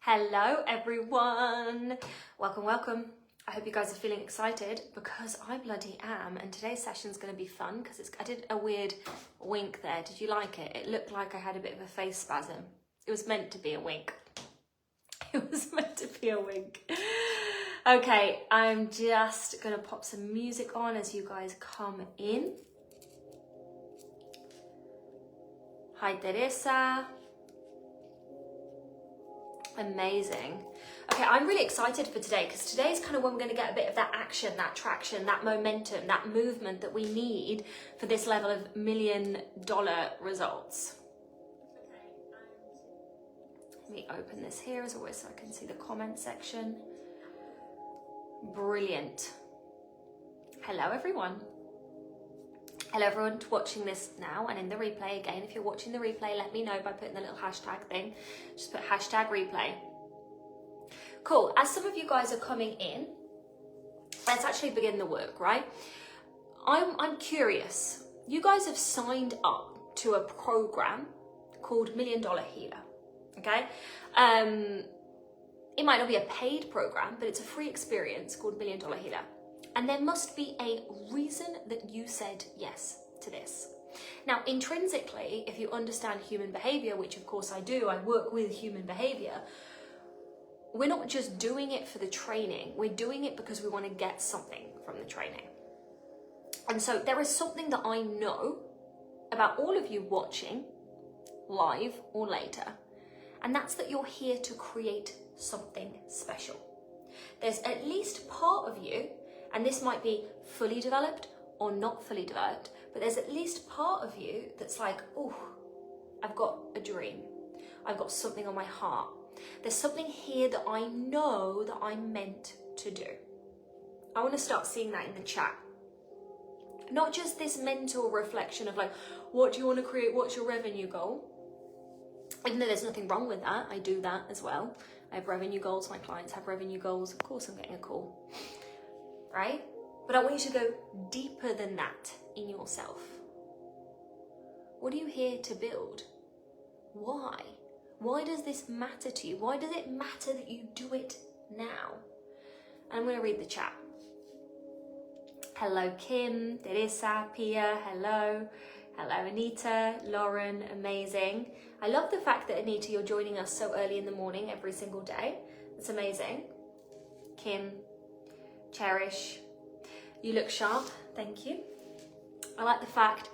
Hello everyone, welcome. I hope you guys are feeling excited because I bloody am, and today's session is going to be fun because I did a weird wink there. Did you like it? It looked like I had a bit of a face spasm. It was meant to be a wink. It was meant to be a wink. Okay, I'm just going to pop some music on as you guys come in. Hi Teresa. Amazing. Okay, I'm really excited for today because today is kind of when we're going to get a bit of that action, that traction, that momentum, that movement that we need for this level of $1 million results. Let me open this here as always so I can see the comment section. Brilliant. Hello everyone. Hello everyone watching this now and in the replay. Again, if you're watching the replay, let me know by putting the little hashtag thing. Just put hashtag replay. Cool. As some of you guys are coming in, let's actually begin the work, right? I'm curious. You guys have signed up to a program called $1 Million Healer, okay? It might not be a paid program, but it's a free experience called $1 Million Healer. And there must be a reason that you said yes to this. Now, intrinsically, if you understand human behavior, which of course I do, I work with human behavior, we're not just doing it for the training, we're doing it because we want to get something from the training. And so there is something that I know about all of you watching, live or later, and that's that you're here to create something special. There's at least part of you, and this might be fully developed or not fully developed, but there's at least part of you that's like, oh, I've got a dream. I've got something on my heart. There's something here that I know that I'm meant to do. I want to start seeing that in the chat. Not just this mental reflection of like, what do you want to create? What's your revenue goal? Even though there's nothing wrong with that, I do that as well. I have revenue goals. My clients have revenue goals. Of course, I'm getting a call. Right? But I want you to go deeper than that in yourself. What are you here to build? Why? Why does this matter to you? Why does it matter that you do it now? And I'm going to read the chat. Hello, Kim, Teresa, Pia, hello. Hello, Anita, Lauren, amazing. I love the fact that, Anita, you're joining us so early in the morning every single day. It's amazing. Kim, Cherish, you look sharp, thank you. I like the fact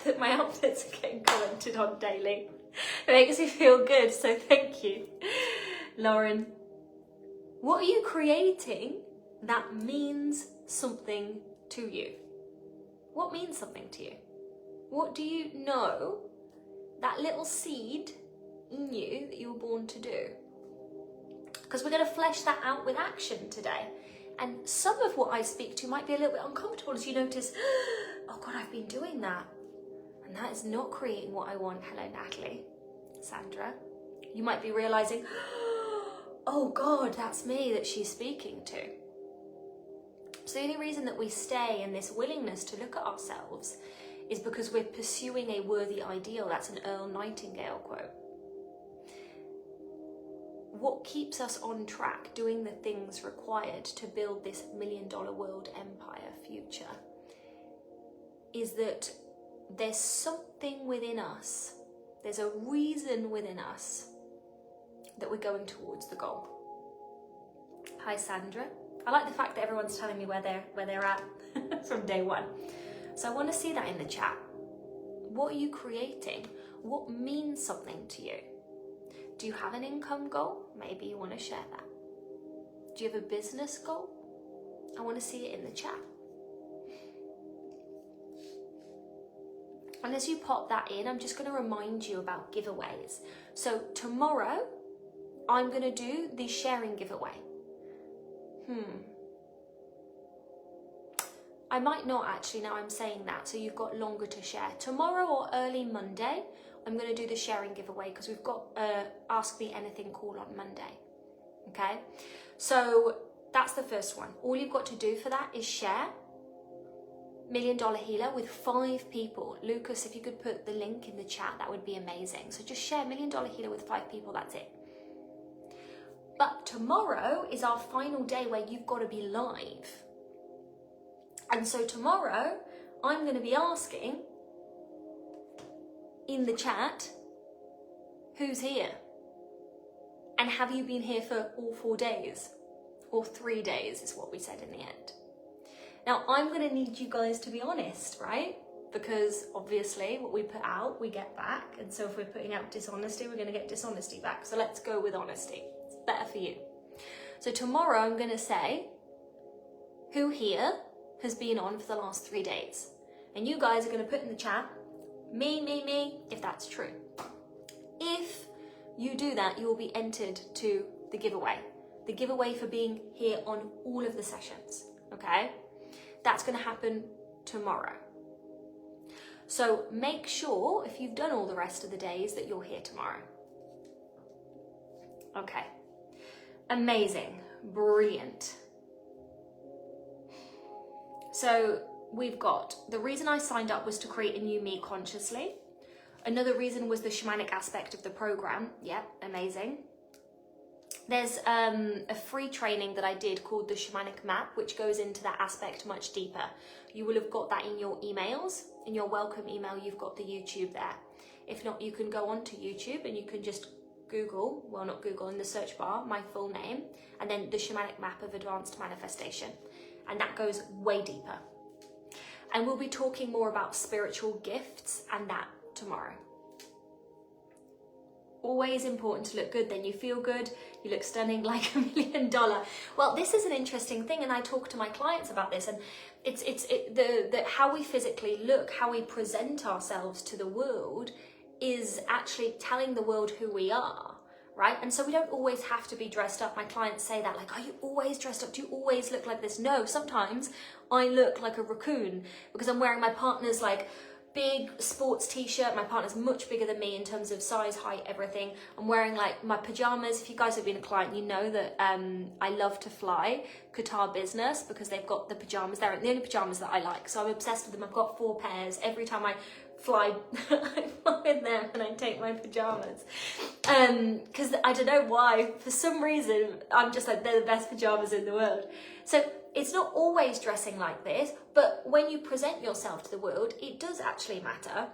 that my outfits are getting commented on daily. It makes me feel good, so thank you. Lauren, what are you creating that means something to you? What means something to you? What do you know, that little seed in you that you were born to do? Because we're going to flesh that out with action today. And some of what I speak to might be a little bit uncomfortable as you notice, oh God, I've been doing that. And that is not creating what I want. Hello, Natalie, Sandra. You might be realizing, oh God, that's me that she's speaking to. So the only reason that we stay in this willingness to look at ourselves is because we're pursuing a worthy ideal. That's an Earl Nightingale quote. What keeps us on track doing the things required to build this $1 million world empire future is that there's something within us, there's a reason within us that we're going towards the goal. Hi Sandra. I like the fact that everyone's telling me where they're at from day one. So I want to see that in the chat. What are you creating? What means something to you? Do you have an income goal? Maybe you want to share that. Do you have a business goal? I want to see it in the chat. And as you pop that in, I'm just going to remind you about giveaways. So tomorrow, I'm going to do the sharing giveaway. I might not actually, now I'm saying that, so you've got longer to share. Tomorrow or early Monday, I'm going to do the sharing giveaway because we've got Ask Me Anything call on Monday. Okay, so that's the first one. All you've got to do for that is share $1 Million Healer with 5 people. Lucas, if you could put the link in the chat, that would be amazing. So just share $1 Million Healer with 5 people, that's it. But tomorrow is our final day where you've got to be live. And so tomorrow, I'm going to be asking in the chat, who's here? And have you been here for all 4 days? Or 3 days is what we said in the end. Now, I'm going to need you guys to be honest, right? Because obviously what we put out, we get back. And so if we're putting out dishonesty, we're going to get dishonesty back. So let's go with honesty. It's better for you. So tomorrow I'm going to say, who here has been on for the last 3 days? And you guys are going to put in the chat, me, if that's true. If you do that, you will be entered to the giveaway. The giveaway for being here on all of the sessions, okay? That's going to happen tomorrow. So make sure, if you've done all the rest of the days, that you're here tomorrow. Okay. Amazing. Brilliant. So we've got, the reason I signed up was to create a new me consciously. Another reason was the shamanic aspect of the program. Yeah, amazing. There's a free training that I did called the Shamanic Map, which goes into that aspect much deeper. You will have got that in your emails. In your welcome email, you've got the YouTube there. If not, you can go onto YouTube and you can just Google, well, not Google, in the search bar, my full name, and then the Shamanic Map of Advanced Manifestation. And that goes way deeper. And we'll be talking more about spiritual gifts and that tomorrow. Always important to look good, then you feel good, you look stunning like $1 million. Well, this is an interesting thing, and I talk to my clients about this, and it's how we physically look, how we present ourselves to the world is actually telling the world who we are, right? And so we don't always have to be dressed up. My clients say that, like, are you always dressed up? Do you always look like this? No, sometimes I look like a raccoon because I'm wearing my partner's like big sports t-shirt. My partner's much bigger than me in terms of size, height, everything. I'm wearing like my pajamas. If you guys have been a client, you know that I love to fly Qatar Business because they've got the pajamas. They're the only pajamas that I like. So I'm obsessed with them. I've got 4 pairs. Every time I fly, I fly in them and I take my pajamas. Because I don't know why, for some reason, I'm just like, they're the best pajamas in the world. So it's not always dressing like this, but when you present yourself to the world, it does actually matter.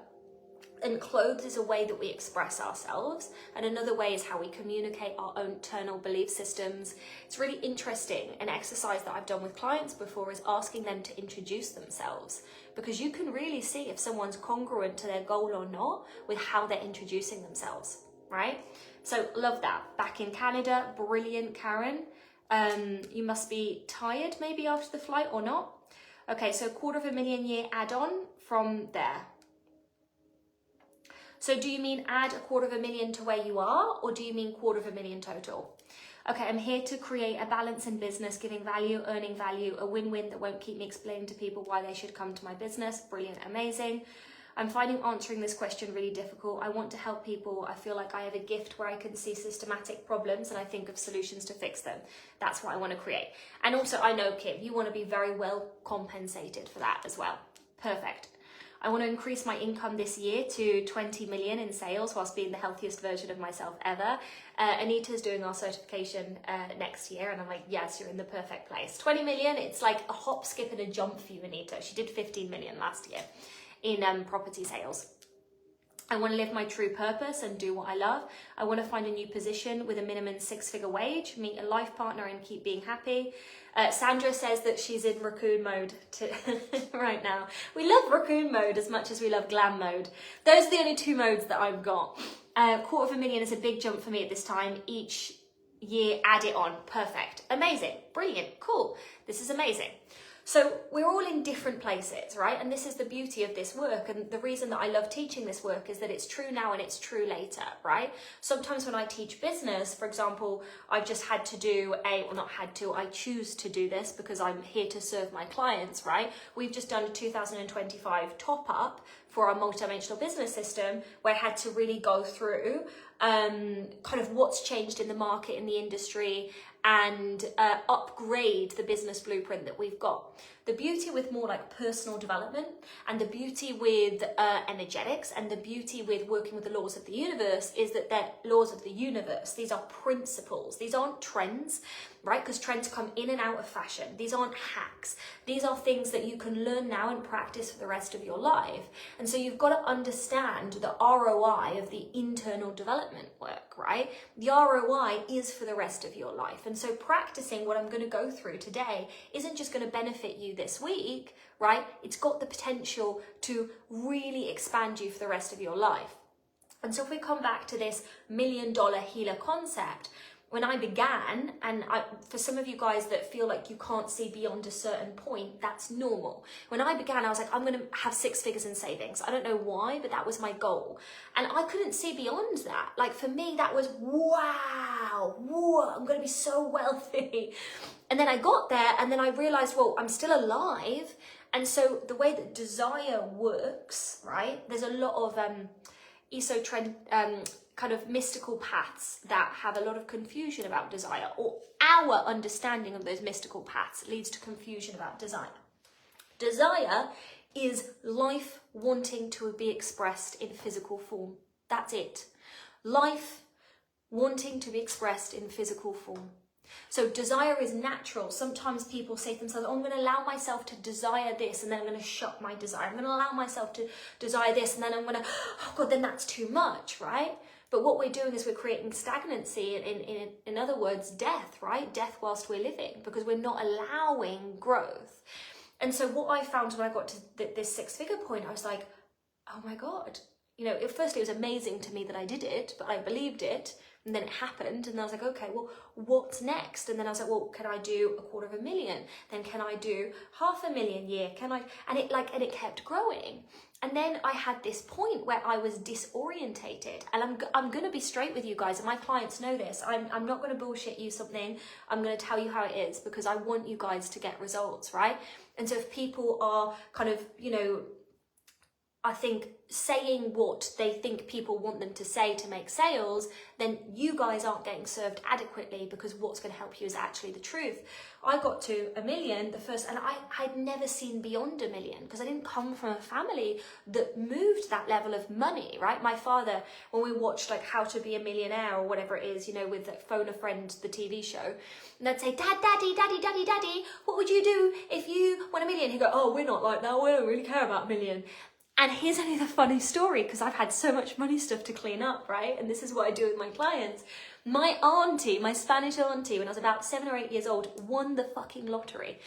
And clothes is a way that we express ourselves. And another way is how we communicate our own internal belief systems. It's really interesting. An exercise that I've done with clients before is asking them to introduce themselves, because you can really see if someone's congruent to their goal or not with how they're introducing themselves, right? So love that. Back in Canada, brilliant, Karen. You must be tired maybe after the flight or not. Okay, so $250,000 year add-on from there. So do you mean add $250,000 to where you are, or do you mean $250,000 total? Okay, I'm here to create a balance in business, giving value, earning value, a win-win that won't keep me explaining to people why they should come to my business. Brilliant, amazing. I'm finding answering this question really difficult. I want to help people. I feel like I have a gift where I can see systematic problems and I think of solutions to fix them. That's what I want to create. And also, I know, Kim, you want to be very well compensated for that as well. Perfect. I want to increase my income this year to 20 million in sales whilst being the healthiest version of myself ever. Anita's doing our certification next year, and I'm like, yes, you're in the perfect place. 20 million, it's like a hop, skip and a jump for you, Anita. She did 15 million last year in property sales. I want to live my true purpose and do what I love. I want to find a new position with a minimum 6-figure wage, meet a life partner and keep being happy. Sandra says that she's in raccoon mode right now. We love raccoon mode as much as we love glam mode. Those are the only 2 modes that I've got. $250,000 is a big jump for me at this time. Each year, add it on. Perfect. Amazing. Brilliant. Cool. This is amazing. So we're all in different places, right? And this is the beauty of this work. And the reason that I love teaching this work is that it's true now and it's true later, right? Sometimes when I teach business, for example, I've just had to do I choose to do this because I'm here to serve my clients, right? We've just done a 2025 top up for our multidimensional business system where I had to really go through kind of what's changed in the market, in the industry, and upgrade the business blueprint that we've got. The beauty with more like personal development, and the beauty with energetics, and the beauty with working with the laws of the universe is that they're laws of the universe. These are principles. These aren't trends, right? Because trends come in and out of fashion. These aren't hacks. These are things that you can learn now and practice for the rest of your life. And so you've got to understand the ROI of the internal development work, right? The ROI is for the rest of your life. And so practicing what I'm going to go through today isn't just going to benefit you this week, right? It's got the potential to really expand you for the rest of your life. And so if we come back to this $1 million healer concept, when I began, and for some of you guys that feel like you can't see beyond a certain point, that's normal. When I began, I was like, I'm going to have 6 figures in savings. I don't know why, but that was my goal. And I couldn't see beyond that. Like for me, that was, wow, I'm going to be so wealthy. And then I got there and then I realized, well, I'm still alive. And so the way that desire works, right? There's a lot of kind of mystical paths that have a lot of confusion about desire, or our understanding of those mystical paths leads to confusion about desire. Desire is life wanting to be expressed in physical form. That's it. Life wanting to be expressed in physical form. So desire is natural. Sometimes people say to themselves, oh, I'm going to allow myself to desire this and then I'm going to shut my desire. I'm going to allow myself to desire this and then I'm going to, oh God, then that's too much, right? But what we're doing is we're creating stagnancy, in other words, death, right? Death whilst we're living, because we're not allowing growth. And so what I found when I got to this 6-figure point, I was like, oh my God. You know, firstly, it was amazing to me that I did it, but I believed it. And then it happened, and I was like, okay, well, what's next? And then I was like, well, can I do $250,000? Then can I do $500,000 a year? Can I? And it kept growing. And then I had this point where I was disorientated. And I'm going to be straight with you guys, and my clients know this. I'm not going to bullshit you something. I'm going to tell you how it is, because I want you guys to get results, right? And so if people are kind of, you know, I think saying what they think people want them to say to make sales, then you guys aren't getting served adequately, because what's going to help you is actually the truth. I got to $1 million the first, and I'd never seen beyond $1 million, because I didn't come from a family that moved that level of money, right? My father, when we watched like How to Be a Millionaire or whatever it is, you know, with Phone a Friend, the TV show, and they'd say, Daddy, what would you do if you won $1 million? He'd go, oh, we're not like that. We don't really care about $1 million. And here's only the funny story, because I've had so much money stuff to clean up, right? And this is what I do with my clients. My auntie, my Spanish auntie, when I was about 7 or 8 years old, won the fucking lottery.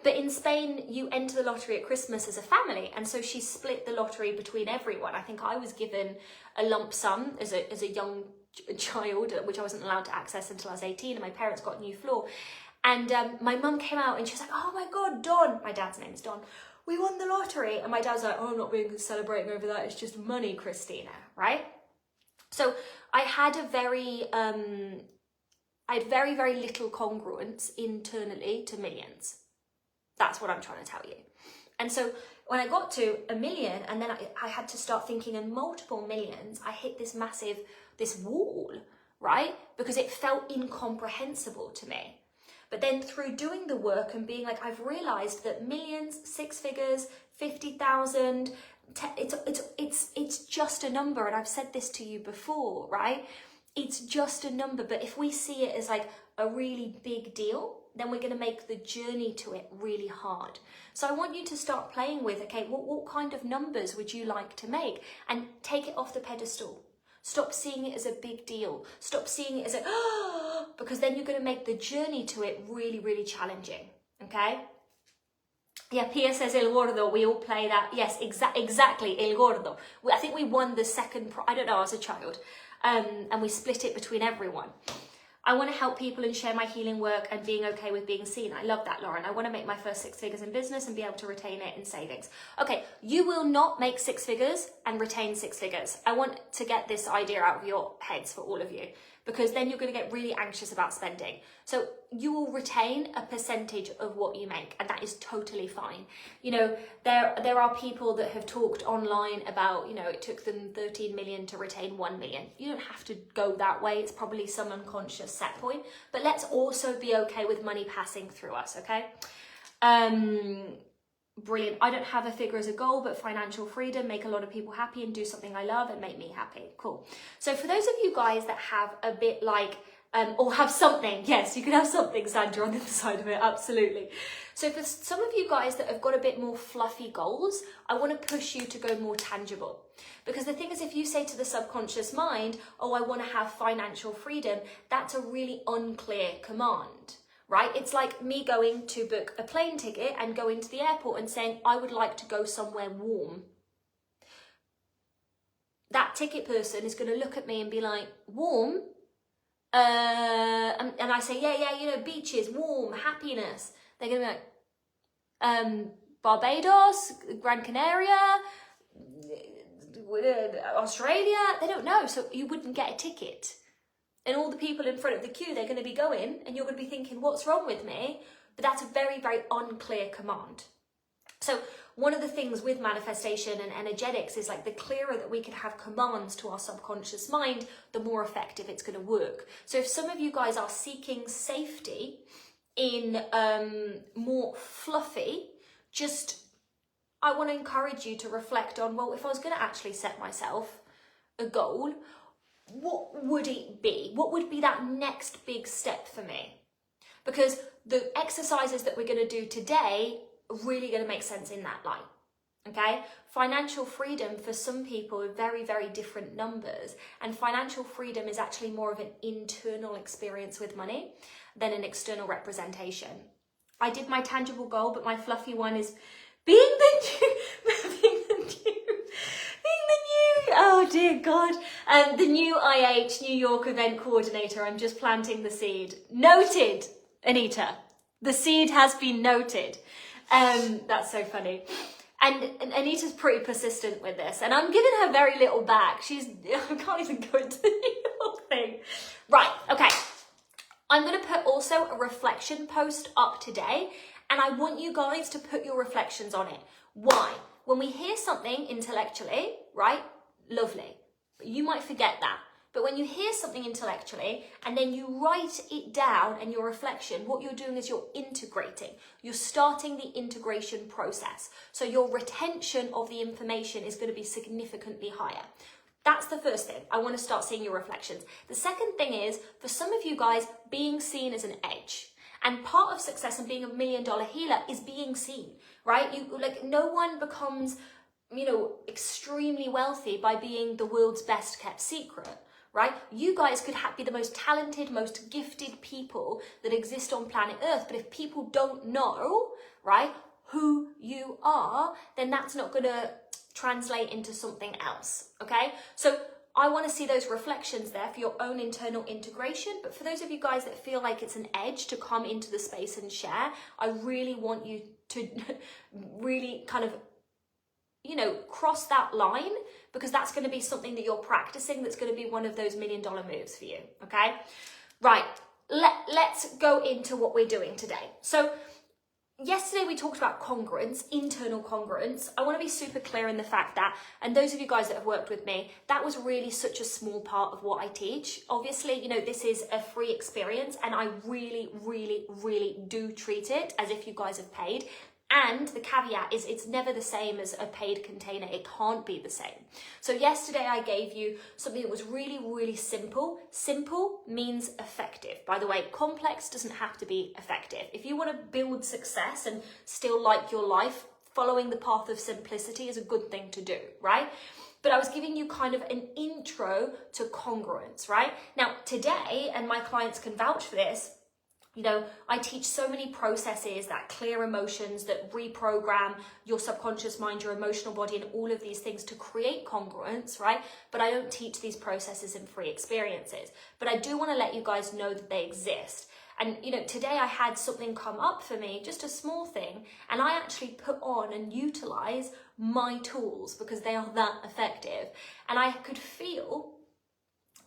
But in Spain, you enter the lottery at Christmas as a family. And so she split the lottery between everyone. I think I was given a lump sum as a young child, which I wasn't allowed to access until I was 18. And my parents got a new floor. And my mum came out and she was like, oh my God, Don. My dad's name is Don. We won the lottery. And my dad's like, oh, I'm not being celebrating over that. It's just money, Christina, right? So I had very, very little congruence internally to millions. That's what I'm trying to tell you. And so when I got to $1 million, and then I had to start thinking in multiple millions, I hit this wall, right? Because it felt incomprehensible to me. But then through doing the work and being like, I've realized that millions, 6 figures, 50,000, it's just a number. And I've said this to you before, right? It's just a number. But if we see it as like a really big deal, then we're going to make the journey to it really hard. So I want you to start playing with, okay, what kind of numbers would you like to make? And take it off the pedestal. Stop seeing it as a big deal. Stop seeing it as because then you're going to make the journey to it really, really challenging. Okay? Yeah, Pia says El Gordo. We all play that. Yes, exactly. El Gordo. I think we won the second, I don't know, as a child. And we split it between everyone. I want to help people and share my healing work and being okay with being seen. I love that, Lauren. I want to make my first 6 figures in business and be able to retain it in savings. Okay, you will not make 6 figures and retain 6 figures. I want to get this idea out of your heads for all of you, because then you're going to get really anxious about spending. So you will retain a percentage of what you make, and that is totally fine. You know, there are people that have talked online about, you know, it took them 13 million to retain 1 million. You don't have to go that way. It's probably some unconscious set point, but let's also be okay with money passing through us, okay? Brilliant. I don't have a figure as a goal, but financial freedom, make a lot of people happy and do something I love and make me happy. Cool. So for those of you guys that have a bit like, or have something, yes, you can have something, Sandra, on the other side of it, absolutely. So for some of you guys that have got a bit more fluffy goals, I want to push you to go more tangible. Because the thing is, if you say to the subconscious mind, oh, I want to have financial freedom, that's a really unclear command. Right? It's like me going to book a plane ticket and going to the airport and saying, I would like to go somewhere warm. That ticket person is going to look at me and be like, warm? And I say, yeah, you know, beaches, warm, happiness. They're going to be like, Barbados, Gran Canaria, Australia. They don't know, so you wouldn't get a ticket. And all the people in front of the queue, they're going to be going and you're going to be thinking, what's wrong with me? But that's a very, very unclear command. So one of the things with manifestation and energetics is like the clearer that we can have commands to our subconscious mind, the more effective it's going to work. So if some of you guys are seeking safety in more fluffy, I want to encourage you to reflect on, well, if I was going to actually set myself a goal, what would it be? What would be that next big step for me? Because the exercises that we're going to do today are really going to make sense in that light. Okay? Financial freedom for some people are very, very different numbers. And financial freedom is actually more of an internal experience with money than an external representation. I did my tangible goal, but my fluffy one is being oh dear God, the new IH, New York event coordinator. I'm just planting the seed. Noted, Anita. The seed has been noted. That's so funny. And Anita's pretty persistent with this. And I'm giving her very little back. I can't even go into the New York thing. Right, okay. I'm going to put also a reflection post up today. And I want you guys to put your reflections on it. Why? When we hear something intellectually, right? Lovely. You might forget that. But when you hear something intellectually and then you write it down and your reflection, what you're doing is you're integrating. You're starting the integration process. So your retention of the information is going to be significantly higher. That's the first thing. I want to start seeing your reflections. The second thing is, for some of you guys, being seen as an edge. And part of success and being $1 million healer is being seen, right? No one becomes, extremely wealthy by being the world's best kept secret, right? You guys could be the most talented, most gifted people that exist on planet Earth. But if people don't know, right, who you are, then that's not going to translate into something else, okay? So I want to see those reflections there for your own internal integration. But for those of you guys that feel like it's an edge to come into the space and share, I really want you to really kind of, cross that line, because that's going to be something that you're practicing that's going to be one of those $1 million moves for you, okay? Right, let's go into what we're doing today. So yesterday we talked about congruence, internal congruence. I want to be super clear in the fact that, and those of you guys that have worked with me, that was really such a small part of what I teach. Obviously, this is a free experience and I really, really, really do treat it as if you guys have paid. And the caveat is it's never the same as a paid container. It can't be the same. So yesterday I gave you something that was really, really simple. Simple means effective. By the way, complex doesn't have to be effective. If you want to build success and still like your life, following the path of simplicity is a good thing to do, right? But I was giving you kind of an intro to congruence, right? Now today, and my clients can vouch for this, I teach so many processes that clear emotions, that reprogram your subconscious mind, your emotional body, and all of these things to create congruence, right? But I don't teach these processes in free experiences. But I do want to let you guys know that they exist. And, today I had something come up for me, just a small thing, and I actually put on and utilize my tools because they are that effective. And I could feel,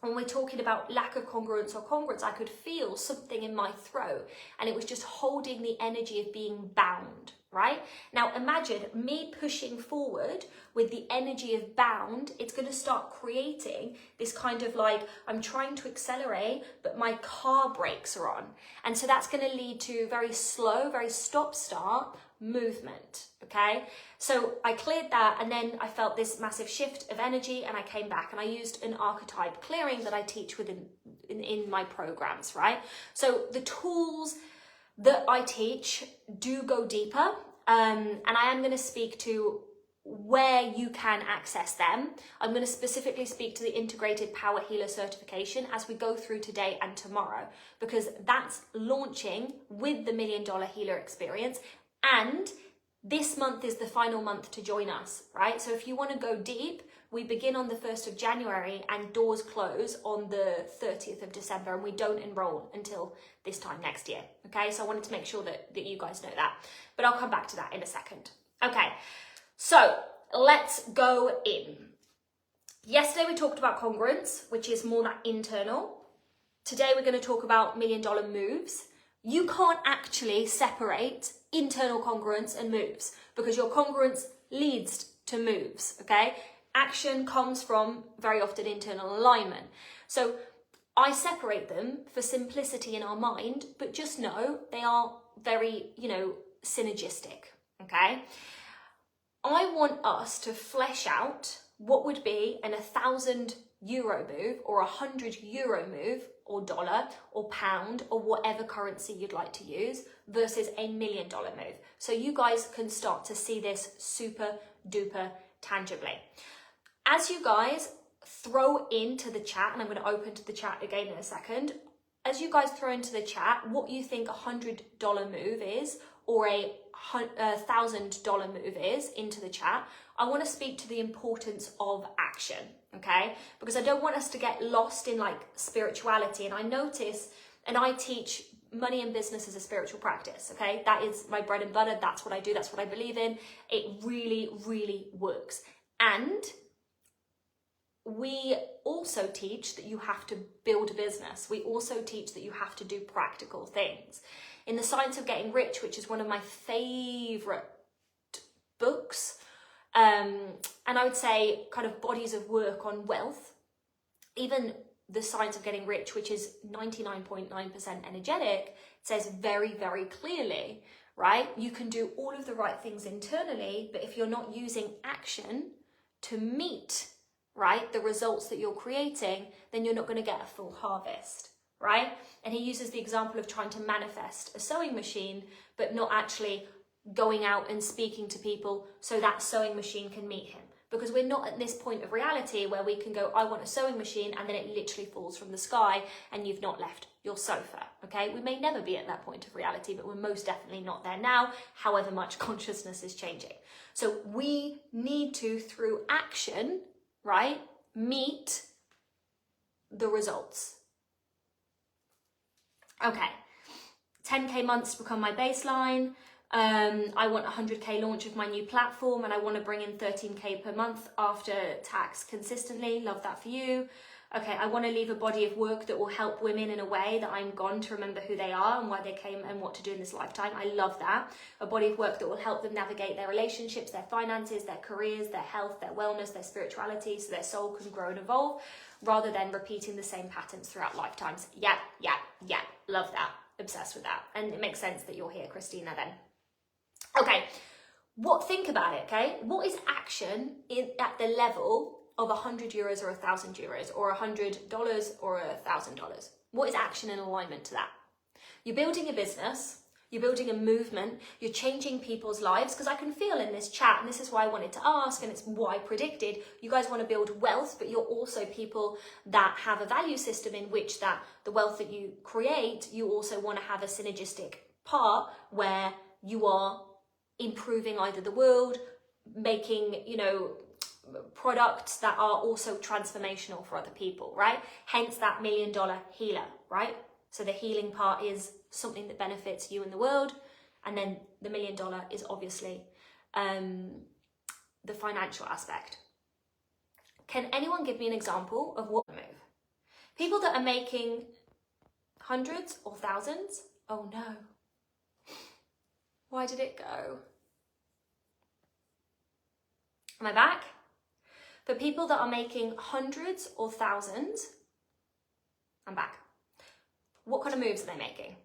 when we're talking about lack of congruence or congruence, I could feel something in my throat and it was just holding the energy of being bound, right? Now imagine me pushing forward with the energy of bound. It's going to start creating this kind of like, I'm trying to accelerate, but my car brakes are on. And so that's going to lead to very slow, very stop-start, movement, okay? So I cleared that, and then I felt this massive shift of energy, and I came back and I used an archetype clearing that I teach within in my programs, right? So the tools that I teach do go deeper, and I am going to speak to where you can access them. I'm going to specifically speak to the Integrated Power Healer certification as we go through today and tomorrow, because that's launching with the $1 Million Healer experience, and this month is the final month to join us, right? So if you want to go deep, we begin on the 1st of January and doors close on the 30th of December, and we don't enroll until this time next year, okay? So I wanted to make sure that you guys know that, but I'll come back to that in a second. Okay, so let's go in. Yesterday we talked about congruence, which is more that internal. Today we're going to talk about $1 Million moves. You can't actually separate internal congruence and moves, because your congruence leads to moves, okay? Action comes from very often internal alignment. So I separate them for simplicity in our mind, but just know they are very, synergistic, okay? I want us to flesh out what would be an €1,000 move or €100 move or dollar or pound or whatever currency you'd like to use versus a $1 million move. So you guys can start to see this super duper tangibly. As you guys throw into the chat, and I'm going to open to the chat again in a second, as you guys throw into the chat what you think a $100 move is or a $1,000 move is into the chat, I want to speak to the importance of action, okay? Because I don't want us to get lost in like spirituality. And I notice, and I teach money and business as a spiritual practice, okay? That is my bread and butter. That's what I do. That's what I believe in. It really, really works. And we also teach that you have to build a business. We also teach that you have to do practical things. In The Science of Getting Rich, which is one of my favorite books, and I would say kind of bodies of work on wealth, even The Science of Getting Rich, which is 99.9% energetic, says very, very clearly, right? You can do all of the right things internally, but if you're not using action to meet, right, the results that you're creating, then you're not going to get a full harvest, right? And he uses the example of trying to manifest a sewing machine, but not actually going out and speaking to people so that sewing machine can meet him. Because we're not at this point of reality where we can go, I want a sewing machine, and then it literally falls from the sky and you've not left your sofa, okay? We may never be at that point of reality, but we're most definitely not there now, however much consciousness is changing. So we need to, through action, right, meet the results. Okay, 10K months to become my baseline. I want 100K launch of my new platform, and I want to bring in 13K per month after tax consistently. Love that for you. Okay, I want to leave a body of work that will help women in a way that I'm gone to remember who they are and why they came and what to do in this lifetime. I love that. A body of work that will help them navigate their relationships, their finances, their careers, their health, their wellness, their spirituality, so their soul can grow and evolve, rather than repeating the same patterns throughout lifetimes. Yeah. Love that. Obsessed with that. And it makes sense that you're here, Christina, then. Okay, think about it, okay? What is action at the level of €100 or €1,000 or $100 or $1,000? What is action in alignment to that? You're building a business, you're building a movement, you're changing people's lives, because I can feel in this chat, and this is why I wanted to ask, and it's what I predicted, you guys want to build wealth, but you're also people that have a value system in which that the wealth that you create, you also want to have a synergistic part where you are improving either the world, making, products that are also transformational for other people, right? Hence that $1 million healer, right? So the healing part is something that benefits you and the world, and then the $1 million is obviously the financial aspect. Can anyone give me an example of what move? People that are making hundreds or thousands? Oh no. Why did it go? Am I back? For people that are making hundreds or thousands, I'm back. What kind of moves are they making?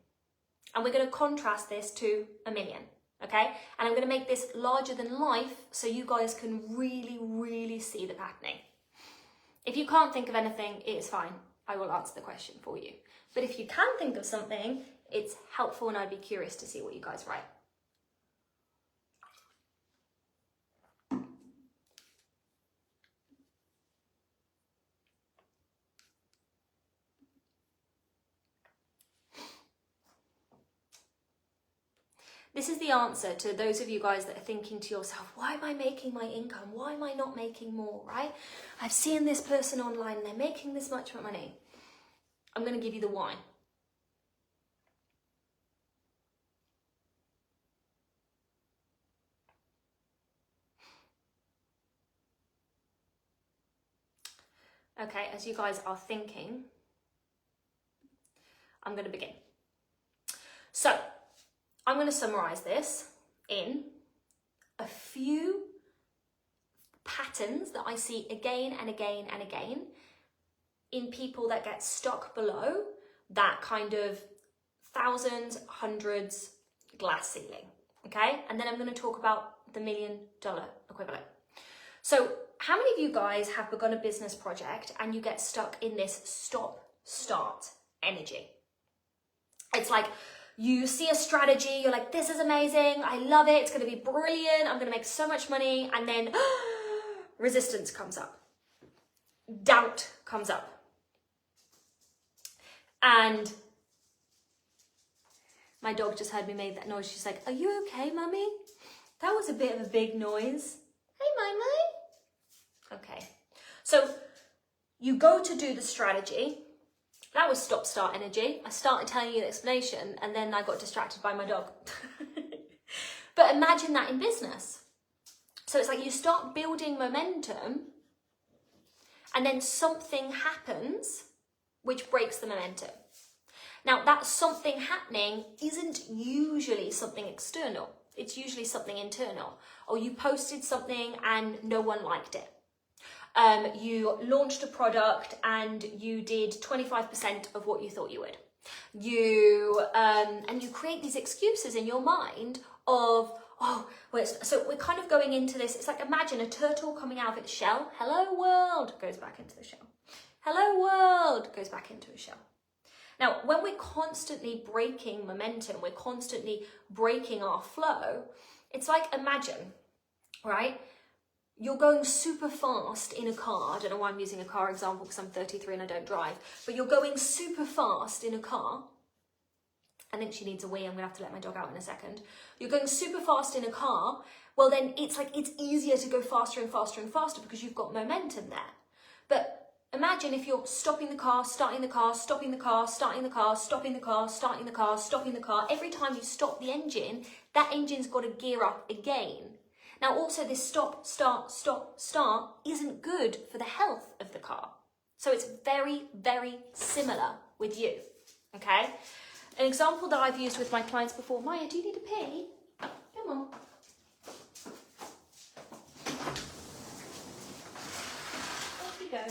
And we're going to contrast this to $1 million. okay? And I'm gonna make this larger than life so you guys can really, really see the patterning. If you can't think of anything, it is fine. I will answer the question for you. But if you can think of something, it's helpful and I'd be curious to see what you guys write. This is the answer to those of you guys that are thinking to yourself, why am I making my income? Why am I not making more, right? I've seen this person online and they're making this much money. I'm going to give you the why. Okay, as you guys are thinking, I'm going to begin. So, I'm going to summarize this in a few patterns that I see again and again and again in people that get stuck below that kind of thousands, hundreds glass ceiling, okay? And then I'm going to talk about the $1 million equivalent. So how many of you guys have begun a business project and you get stuck in this stop-start energy? It's like, you see a strategy, you're like, this is amazing, I love it, it's gonna be brilliant, I'm gonna make so much money, and then resistance comes up. Doubt comes up. And my dog just heard me make that noise. She's like, are you okay, mummy? That was a bit of a big noise. Hey, mummy. Okay. So you go to do the strategy. That was stop-start energy. I started telling you the explanation and then I got distracted by my dog. But imagine that in business. So it's like you start building momentum and then something happens which breaks the momentum. Now, that something happening isn't usually something external. It's usually something internal. Or you posted something and no one liked it. You launched a product and you did 25% of what you thought you would. And you create these excuses in your mind of, oh, well, so we're kind of going into this. It's like, imagine a turtle coming out of its shell. Hello world, goes back into the shell. Hello world, goes back into a shell. Now, when we're constantly breaking momentum, we're constantly breaking our flow, it's like, imagine, right? You're going super fast in a car. I don't know why I'm using a car example because I'm 33 and I don't drive, but you're going super fast in a car. I think she needs a wee. I'm gonna have to let my dog out in a second. You're going super fast in a car. Well, then it's like, it's easier to go faster and faster and faster because you've got momentum there. But imagine if you're stopping the car, starting the car, stopping the car, starting the car, stopping the car, starting the car, stopping the car. Every time you stop the engine, that engine's got to gear up again. Now, also this stop, start, stop, start isn't good for the health of the car. So it's very, very similar with you, okay? An example that I've used with my clients before. Maya, do you need a pee? Come on. Off you go.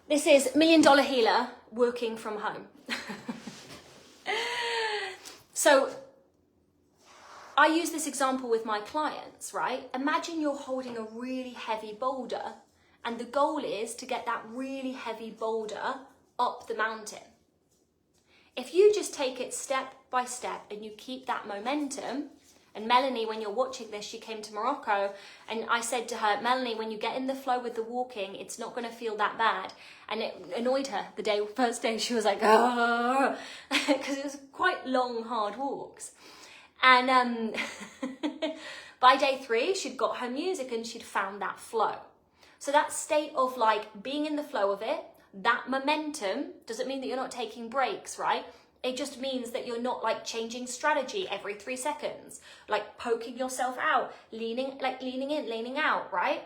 This is $1 Million Healer working from home. So I use this example with my clients, right? Imagine you're holding a really heavy boulder and the goal is to get that really heavy boulder up the mountain. If you just take it step by step and you keep that momentum, and Melanie, when you're watching this, she came to Morocco and I said to her, Melanie, when you get in the flow with the walking, it's not going to feel that bad. And it annoyed her the first day. She was like, oh, because it was quite long, hard walks. And by day 3, she'd got her music and she'd found that flow. So that state of like being in the flow of it, that momentum, doesn't mean that you're not taking breaks, right? It just means that you're not like changing strategy every 3 seconds, like poking yourself out, leaning in, leaning out, right?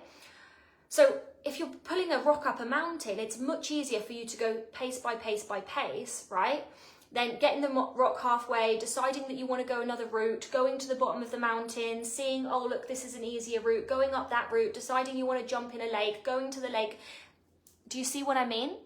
So if you're pulling a rock up a mountain, it's much easier for you to go pace by pace by pace, right? Then getting the rock halfway, deciding that you want to go another route, going to the bottom of the mountain, seeing, oh, look, this is an easier route, going up that route, deciding you want to jump in a lake, going to the lake. Do you see what I mean?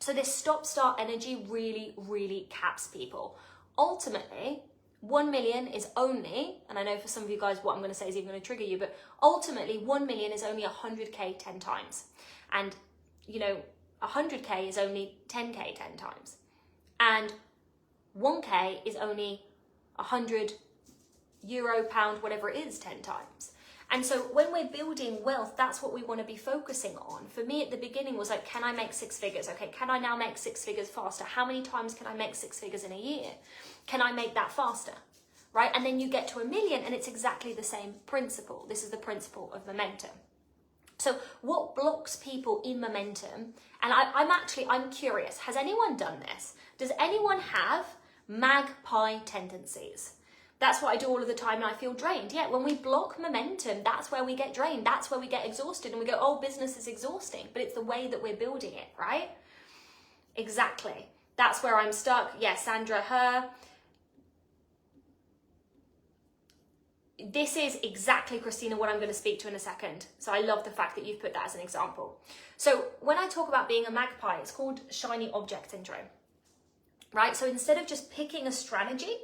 So this stop-start energy really, really caps people. Ultimately, 1 million is only, and I know for some of you guys what I'm going to say is even going to trigger you, but ultimately 1 million is only 100K 10 times. And, you know, 100K is only 10K 10 times. And 1K is only 100 euro, pound, whatever it is, 10 times. And so when we're building wealth, that's what we want to be focusing on. For me at the beginning was like, can I make 6 figures? Okay, can I now make 6 figures faster? How many times can I make 6 figures in a year? Can I make that faster? Right? And then you get to 1 million and it's exactly the same principle. This is the principle of momentum. So what blocks people in momentum? And I'm curious, has anyone done this? Does anyone have magpie tendencies? That's what I do all of the time and I feel drained. Yeah, when we block momentum, that's where we get drained. That's where we get exhausted and we go, oh, business is exhausting. But it's the way that we're building it, right? Exactly. That's where I'm stuck. Yeah, Sandra, her. This is exactly, Christina, what I'm going to speak to in a second. So I love the fact that you've put that as an example. So when I talk about being a magpie, it's called shiny object syndrome, right? So instead of just picking a strategy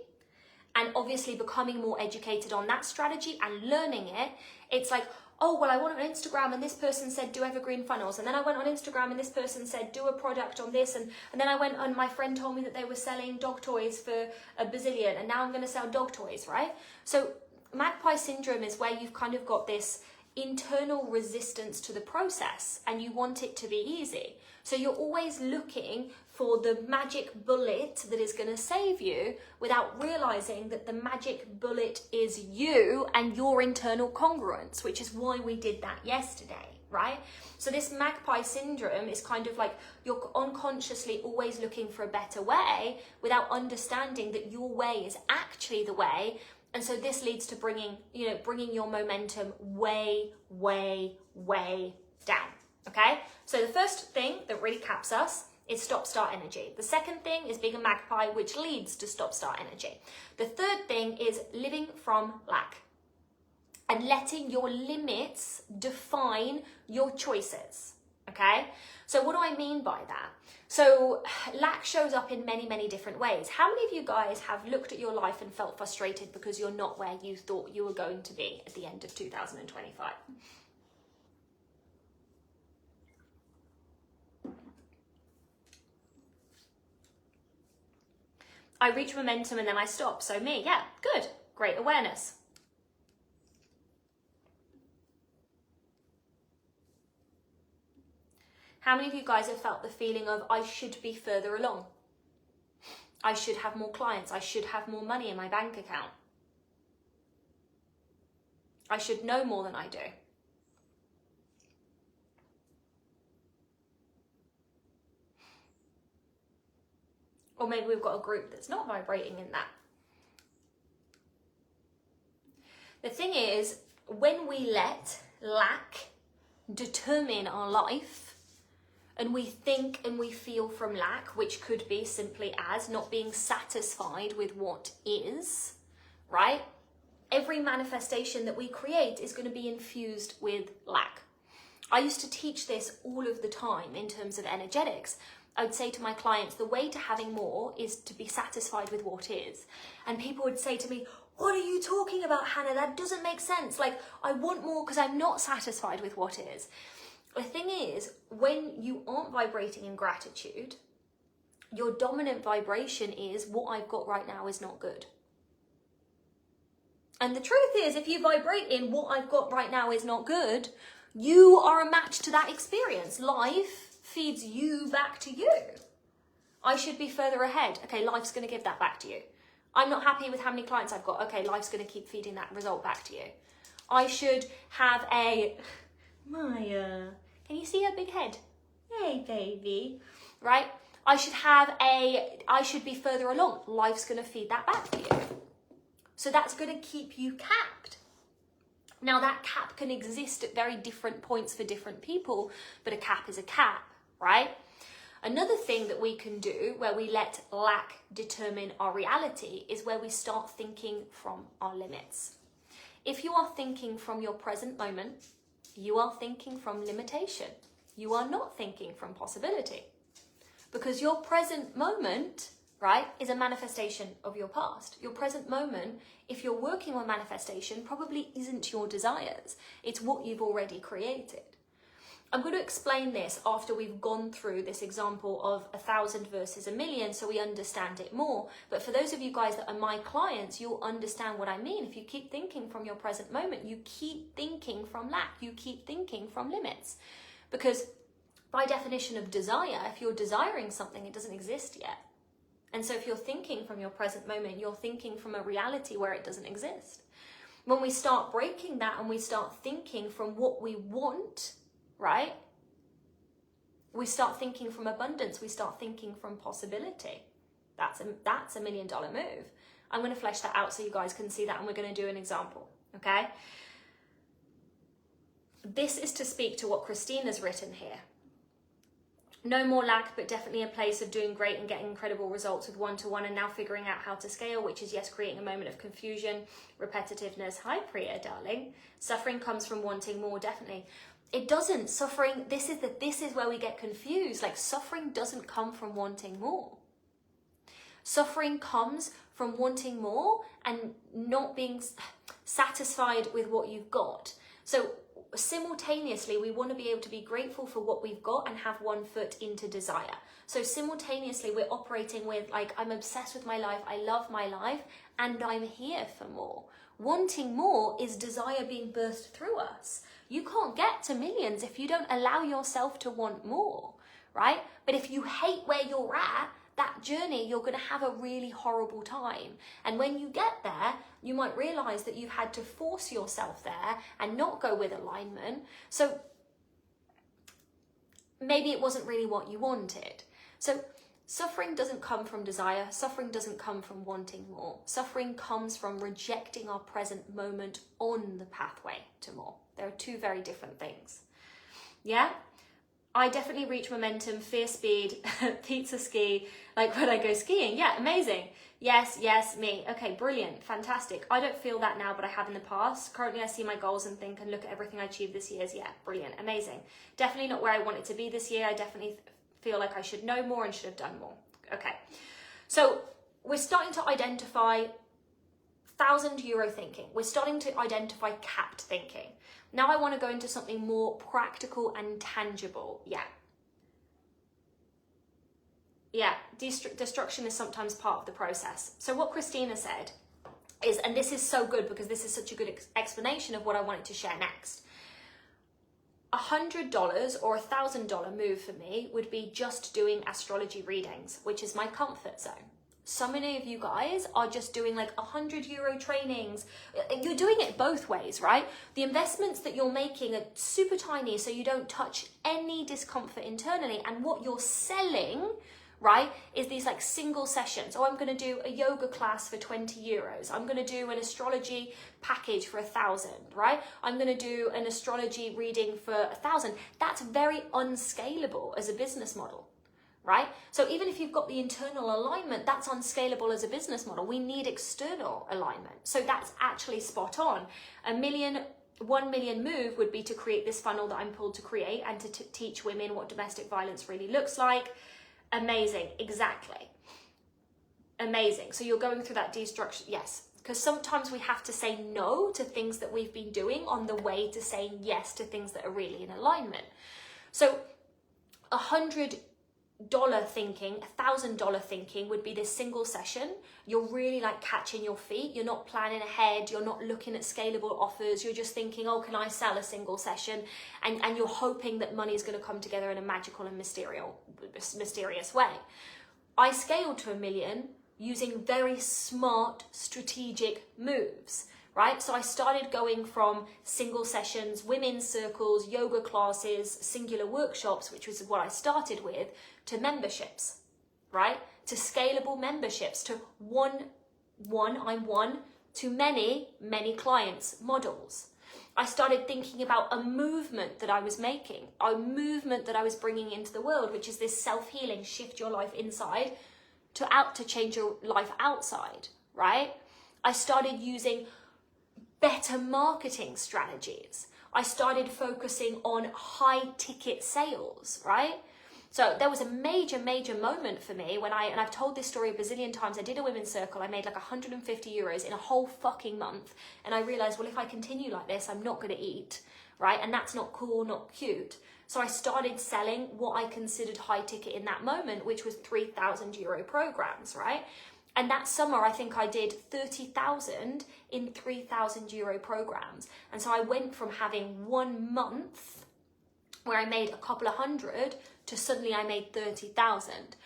and obviously becoming more educated on that strategy and learning it, it's like, oh, well, I went on Instagram and this person said do evergreen funnels. And then I went on Instagram and this person said do a product on this. And then I went and my friend told me that they were selling dog toys for a bazillion and now I'm going to sell dog toys, right? So magpie syndrome is where you've kind of got this internal resistance to the process and you want it to be easy. So you're always looking for the magic bullet that is going to save you without realizing that the magic bullet is you and your internal congruence, which is why we did that yesterday, right? So this magpie syndrome is kind of like you're unconsciously always looking for a better way without understanding that your way is actually the way. And so this leads to bringing your momentum way, way, way down, okay? So the first thing that really caps us is stop-start energy. The second thing is being a magpie, which leads to stop-start energy. The third thing is living from lack and letting your limits define your choices, okay? So what do I mean by that? So lack shows up in many, many different ways. How many of you guys have looked at your life and felt frustrated because you're not where you thought you were going to be at the end of 2025? I reach momentum and then I stop. So me, yeah, good, great awareness. How many of you guys have felt the feeling of I should be further along? I should have more clients. I should have more money in my bank account. I should know more than I do. Or maybe we've got a group that's not vibrating in that. The thing is, when we let lack determine our life, and we think and we feel from lack, which could be simply as not being satisfied with what is, right? Every manifestation that we create is going to be infused with lack. I used to teach this all of the time in terms of energetics. I would say to my clients, the way to having more is to be satisfied with what is. And people would say to me, what are you talking about, Hannah? That doesn't make sense. Like, I want more because I'm not satisfied with what is. The thing is, when you aren't vibrating in gratitude, your dominant vibration is what I've got right now is not good. And the truth is, if you vibrate in what I've got right now is not good, you are a match to that experience. Life feeds you back to you. I should be further ahead. Okay, life's going to give that back to you. I'm not happy with how many clients I've got. Okay, life's going to keep feeding that result back to you. I should have a... Maya, can you see her big head? Hey, baby. Right? I should be further along. Life's going to feed that back to you. So that's going to keep you capped. Now that cap can exist at very different points for different people, but a cap is a cap, right? Another thing that we can do where we let lack determine our reality is where we start thinking from our limits. If you are thinking from your present moment, you are thinking from limitation. You are not thinking from possibility. Because your present moment, right, is a manifestation of your past. Your present moment, if you're working on manifestation, probably isn't your desires. It's what you've already created. I'm going to explain this after we've gone through this example of 1,000 versus 1,000,000 so we understand it more. But for those of you guys that are my clients, you'll understand what I mean. If you keep thinking from your present moment, you keep thinking from lack, you keep thinking from limits. Because by definition of desire, if you're desiring something, it doesn't exist yet. And so if you're thinking from your present moment, you're thinking from a reality where it doesn't exist. When we start breaking that and we start thinking from what we want, right? We start thinking from abundance. We start thinking from possibility. That's a $1 million move. I'm going to flesh that out so you guys can see that, and we're going to do an example, okay? This is to speak to what Christina's written here. No more lack, but definitely a place of doing great and getting incredible results with one-to-one, and now figuring out how to scale, which is, yes, creating a moment of confusion, repetitiveness. Hi, Priya, darling. Suffering comes from wanting more, definitely. It doesn't. Suffering, this is where we get confused. Like, suffering doesn't come from wanting more. Suffering comes from wanting more and not being satisfied with what you've got. So simultaneously, we want to be able to be grateful for what we've got and have one foot into desire. So simultaneously, we're operating with, like, I'm obsessed with my life, I love my life, and I'm here for more. Wanting more is desire being burst through us. You can't get to millions if you don't allow yourself to want more, right? But if you hate where you're at, that journey, you're going to have a really horrible time. And when you get there, you might realize that you've had to force yourself there and not go with alignment. So maybe it wasn't really what you wanted. So suffering doesn't come from desire. Suffering doesn't come from wanting more. Suffering comes from rejecting our present moment on the pathway to more. There are two very different things. Yeah? I definitely reach momentum, fear speed, pizza ski, like when I go skiing. Yeah, amazing. Yes, me. Okay, brilliant, fantastic. I don't feel that now, but I have in the past. Currently, I see my goals and think and look at everything I achieved this year as, yeah, brilliant, amazing. Definitely not where I want it to be this year. I definitely feel like I should know more and should have done more. Okay, so we're starting to identify €1,000 thinking. We're starting to identify capped thinking. Now I want to go into something more practical and tangible. Yeah, destruction is sometimes part of the process. So what Christina said is, and this is so good because this is such a good explanation of what I wanted to share next. $100 or $1,000 move for me would be just doing astrology readings, which is my comfort zone. So many of you guys are just doing like €100 trainings. You're doing it both ways, right? The investments that you're making are super tiny, so you don't touch any discomfort internally. And what you're selling, right, is these like single sessions. Oh, I'm going to do a yoga class for €20. I'm going to do an astrology package for 1,000, right? I'm going to do an astrology reading for 1,000. That's very unscalable as a business model. Right? So even if you've got the internal alignment, that's unscalable as a business model. We need external alignment. So that's actually spot on. $1 million move would be to create this funnel that I'm pulled to create and to teach women what domestic violence really looks like. Amazing. Exactly. Amazing. So you're going through that destruction. Yes. Because sometimes we have to say no to things that we've been doing on the way to saying yes to things that are really in alignment. So $100 thinking, $1,000 thinking would be this single session. You're really like catching your feet. You're not planning ahead. You're not looking at scalable offers. You're just thinking, oh, can I sell a single session? And you're hoping that money is going to come together in a magical and mysterious way. I scaled to $1 million using very smart strategic moves. Right? So I started going from single sessions, women's circles, yoga classes, singular workshops, which was what I started with, to memberships, right? To scalable memberships, to one to many clients models. I started thinking about a movement that I was making, a movement that I was bringing into the world, which is this self-healing, shift your life inside to change your life outside, right? I started using better marketing strategies. I started focusing on high ticket sales, right? So there was a major moment for me when and I've told this story a bazillion times, I did a women's circle, I made like 150 euros in a whole fucking month. And I realized, well, if I continue like this, I'm not going to eat, right? And that's not cool, not cute. So I started selling what I considered high ticket in that moment, which was 3,000 euro programs, right? And that summer, I think I did 30,000 in 3,000 euro programs. And so I went from having 1 month where I made a couple of hundred to suddenly I made 30,000.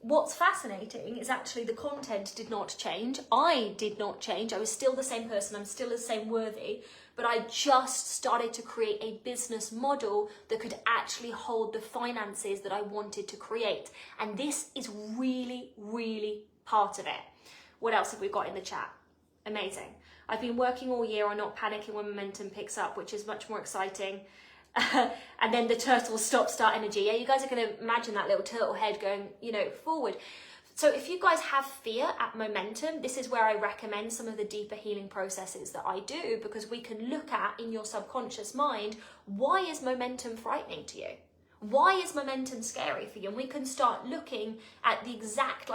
What's fascinating is actually the content did not change. I did not change. I was still the same person. I'm still the same worthy, but I just started to create a business model that could actually hold the finances that I wanted to create. And this is really, really part of it. What else have we got in the chat? Amazing. I've been working all year on not panicking when momentum picks up, which is much more exciting. And then the turtle start energy. Yeah, you guys are going to imagine that little turtle head going, forward. So if you guys have fear at momentum, this is where I recommend some of the deeper healing processes that I do, because we can look at in your subconscious mind, why is momentum frightening to you? Why is momentum scary for you? And we can start looking at the exact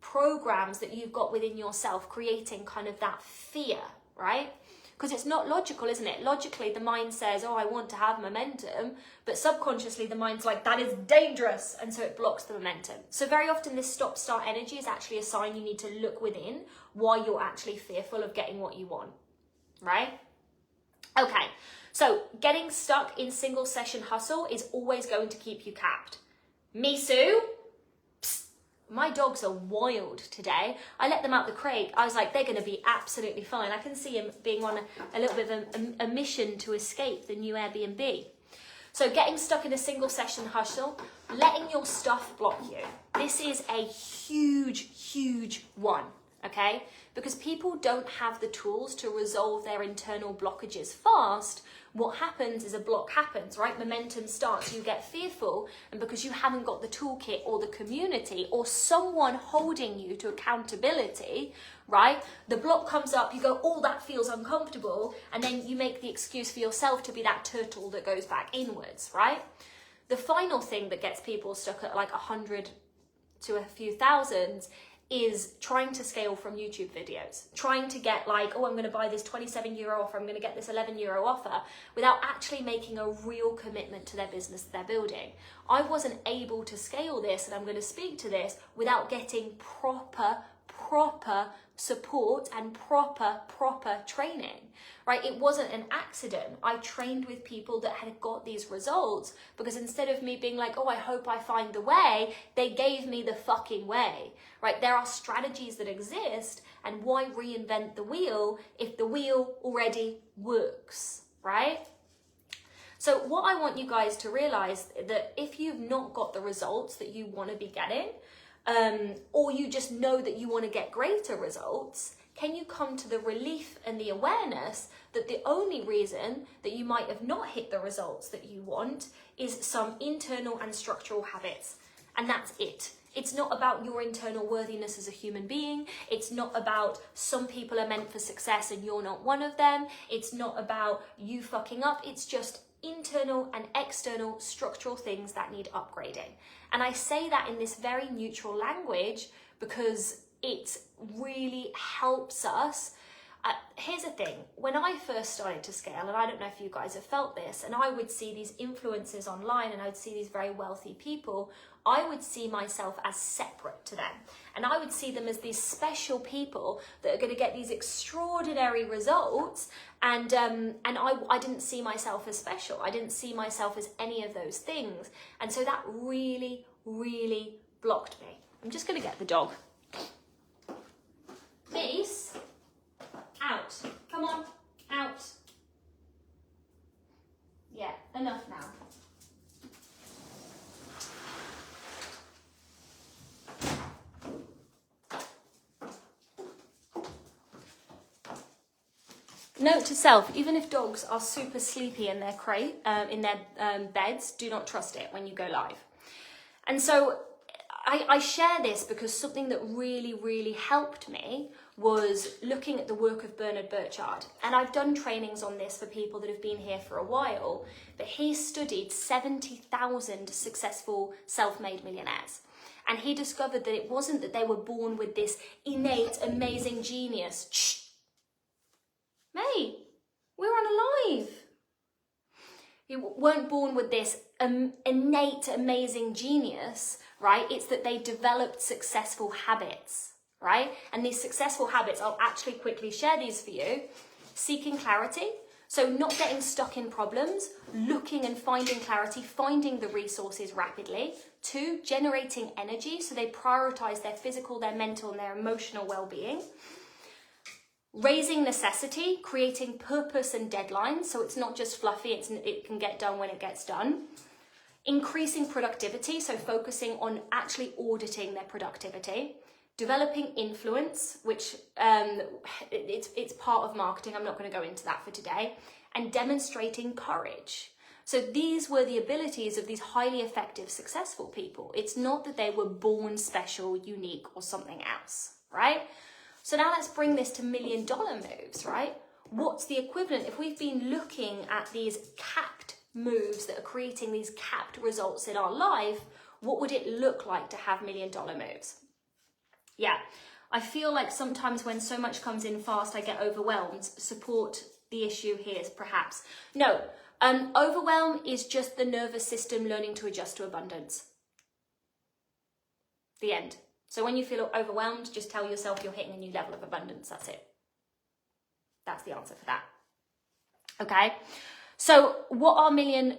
programs that you've got within yourself, creating kind of that fear, right? Because it's not logical, isn't it? Logically, the mind says, oh, I want to have momentum. But subconsciously, the mind's like, that is dangerous. And so it blocks the momentum. So very often this stop-start energy is actually a sign you need to look within why you're actually fearful of getting what you want, right? Okay, so getting stuck in single session hustle is always going to keep you capped. Misu? My dogs are wild today. I let them out the crate. I was like, they're going to be absolutely fine. I can see him being on a little bit of a mission to escape the new Airbnb. So getting stuck in a single session hustle, letting your stuff block you. This is a huge one, okay? Because people don't have the tools to resolve their internal blockages fast. What happens is a block happens, right? Momentum starts, you get fearful, and because you haven't got the toolkit or the community or someone holding you to accountability, right? The block comes up, you go, oh, that feels uncomfortable, and then you make the excuse for yourself to be that turtle that goes back inwards, right? The final thing that gets people stuck at 100 to a few thousands is trying to scale from YouTube videos, trying to get oh, I'm going to buy this 27 euro offer, I'm going to get this 11 euro offer, without actually making a real commitment to their business that they're building. I wasn't able to scale this, and I'm going to speak to this, without getting proper support and proper training, right? It wasn't an accident. I trained with people that had got these results, because instead of me being like, oh, I hope I find the way, they gave me the fucking way, right? There are strategies that exist, and why reinvent the wheel if the wheel already works, right? So what I want you guys to realize that if you've not got the results that you want to be getting, or you just know that you want to get greater results, can you come to the relief and the awareness that the only reason that you might have not hit the results that you want is some internal and structural habits, and that's it. It's not about your internal worthiness as a human being. It's not about some people are meant for success and you're not one of them. It's not about you fucking up. It's just internal and external structural things that need upgrading. And I say that in this very neutral language because it really helps us. Here's the thing, when I first started to scale, and I don't know if you guys have felt this, and I would see these influencers online and I would see these very wealthy people, I would see myself as separate to them. And I would see them as these special people that are going to get these extraordinary results. And I didn't see myself as special. I didn't see myself as any of those things. And so that really, really blocked me. I'm just going to get the dog. Peace. Out. Come on. Out. Yeah, enough now. Note to self, even if dogs are super sleepy in their crate, in their beds, do not trust it when you go live. And so I share this because something that really, really helped me was looking at the work of Burchard. And I've done trainings on this for people that have been here for a while, but he studied 70,000 successful self-made millionaires. And he discovered that it wasn't that they were born with this innate, amazing genius. Shh. Mate, we're unalive. You weren't born with this innate, amazing genius, right? It's that they developed successful habits, right? And these successful habits, I'll actually quickly share these for you. Seeking clarity, so not getting stuck in problems, looking and finding clarity, finding the resources rapidly. 2, generating energy, so they prioritize their physical, their mental, and their emotional well-being. Raising necessity, creating purpose and deadlines, so it's not just fluffy, it can get done when it gets done. Increasing productivity, so focusing on actually auditing their productivity. Developing influence, which it's part of marketing, I'm not going to go into that for today. And demonstrating courage. So these were the abilities of these highly effective, successful people. It's not that they were born special, unique, or something else, right? So now let's bring this to $1 million moves, right? What's the equivalent? If we've been looking at these capped moves that are creating these capped results in our life, what would it look like to have $1 million moves? Yeah, I feel like sometimes when so much comes in fast, I get overwhelmed. Support the issue here, perhaps. No, overwhelm is just the nervous system learning to adjust to abundance. The end. So when you feel overwhelmed, just tell yourself you're hitting a new level of abundance. That's it. That's the answer for that. Okay. So what are €1 million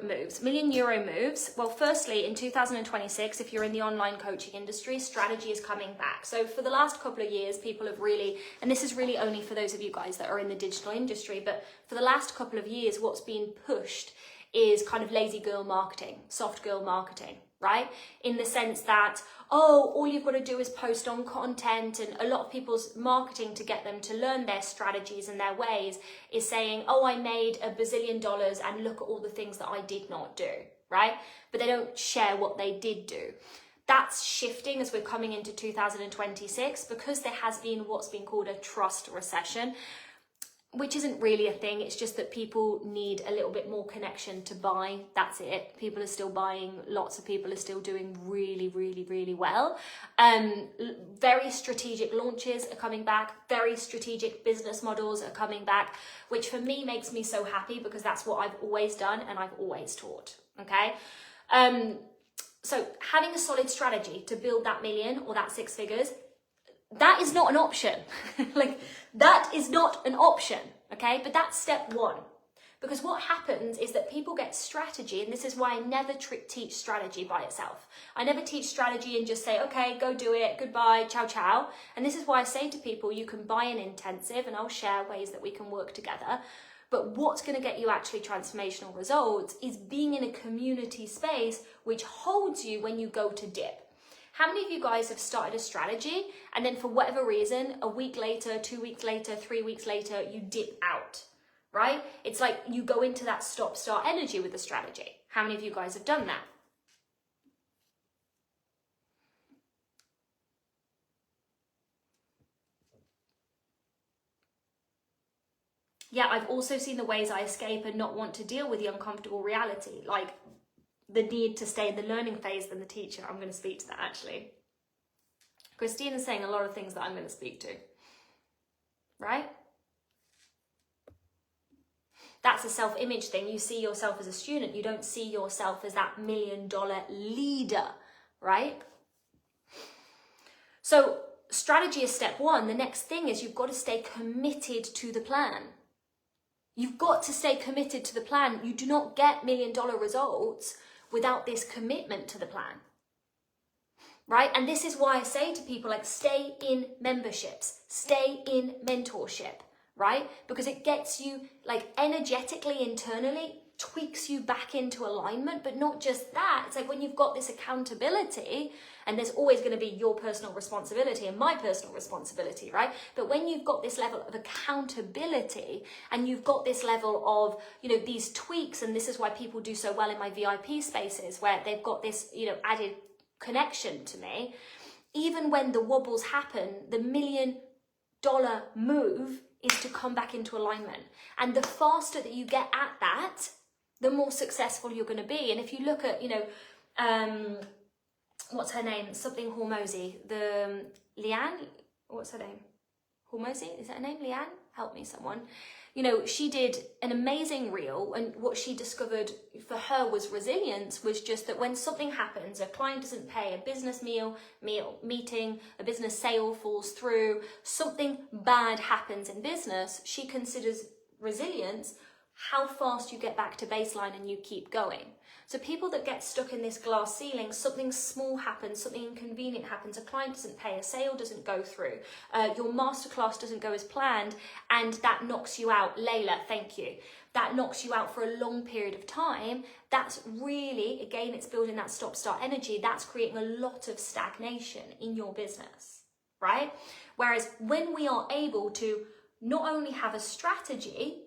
moves? €1 million moves. Well, firstly, in 2026, if you're in the online coaching industry, strategy is coming back. So for the last couple of years, people have really, and this is really only for those of you guys that are in the digital industry, but for the last couple of years, what's been pushed is kind of lazy girl marketing, soft girl marketing, right? In the sense that, oh, all you've got to do is post on content, and a lot of people's marketing to get them to learn their strategies and their ways is saying, oh, I made $1 bazillion and look at all the things that I did not do, right? But they don't share what they did do. That's shifting as we're coming into 2026 because there has been what's been called a trust recession, which isn't really a thing. It's just that people need a little bit more connection to buy. That's it. People are still buying. Lots of people are still doing really, really, really well. Very strategic launches are coming back. Very strategic business models are coming back, which for me makes me so happy because that's what I've always done and I've always taught. Okay. So having a solid strategy to build that million or that 6 figures, that is not an option. Like, that is not an option, okay? But that's step 1. Because what happens is that people get strategy, and this is why I never teach strategy by itself. I never teach strategy and just say, okay, go do it, goodbye, ciao, ciao. And this is why I say to people, you can buy an intensive, and I'll share ways that we can work together. But what's going to get you actually transformational results is being in a community space which holds you when you go to dip. How many of you guys have started a strategy and then for whatever reason, a week later, 2 weeks later, 3 weeks later, you dip out, right? It's like you go into that stop-start energy with the strategy. How many of you guys have done that? Yeah, I've also seen the ways I escape and not want to deal with the uncomfortable reality, like the need to stay in the learning phase than the teacher. I'm going to speak to that actually. Christine is saying a lot of things that I'm going to speak to, right? That's a self-image thing. You see yourself as a student. You don't see yourself as that $1 million leader, right? So strategy is step 1. The next thing is you've got to stay committed to the plan. You've got to stay committed to the plan. You do not get $1 million results without this commitment to the plan, right? And this is why I say to people, like, stay in memberships, stay in mentorship, right? Because it gets you, like, energetically, internally, tweaks you back into alignment. But not just that, it's like when you've got this accountability, and there's always going to be your personal responsibility and my personal responsibility, right? But when you've got this level of accountability and you've got this level of, you know, these tweaks, and this is why people do so well in my VIP spaces where they've got this, you know, added connection to me. Even when the wobbles happen, the $1 million move is to come back into alignment. And the faster that you get at that, the more successful you're going to be. And if you look at, what's her name? Something Hormozy. Leanne? What's her name? Hormozy? Is that her name? Leanne? Help me, someone. She did an amazing reel, and what she discovered for her was resilience, was just that when something happens, a client doesn't pay, a business meeting, a business sale falls through, something bad happens in business, she considers resilience how fast you get back to baseline and you keep going. So people that get stuck in this glass ceiling, something small happens, something inconvenient happens, a client doesn't pay, a sale doesn't go through, your masterclass doesn't go as planned, and that knocks you out. Layla, thank you. That knocks you out for a long period of time. That's really, again, it's building that stop-start energy. That's creating a lot of stagnation in your business, right? Whereas when we are able to not only have a strategy,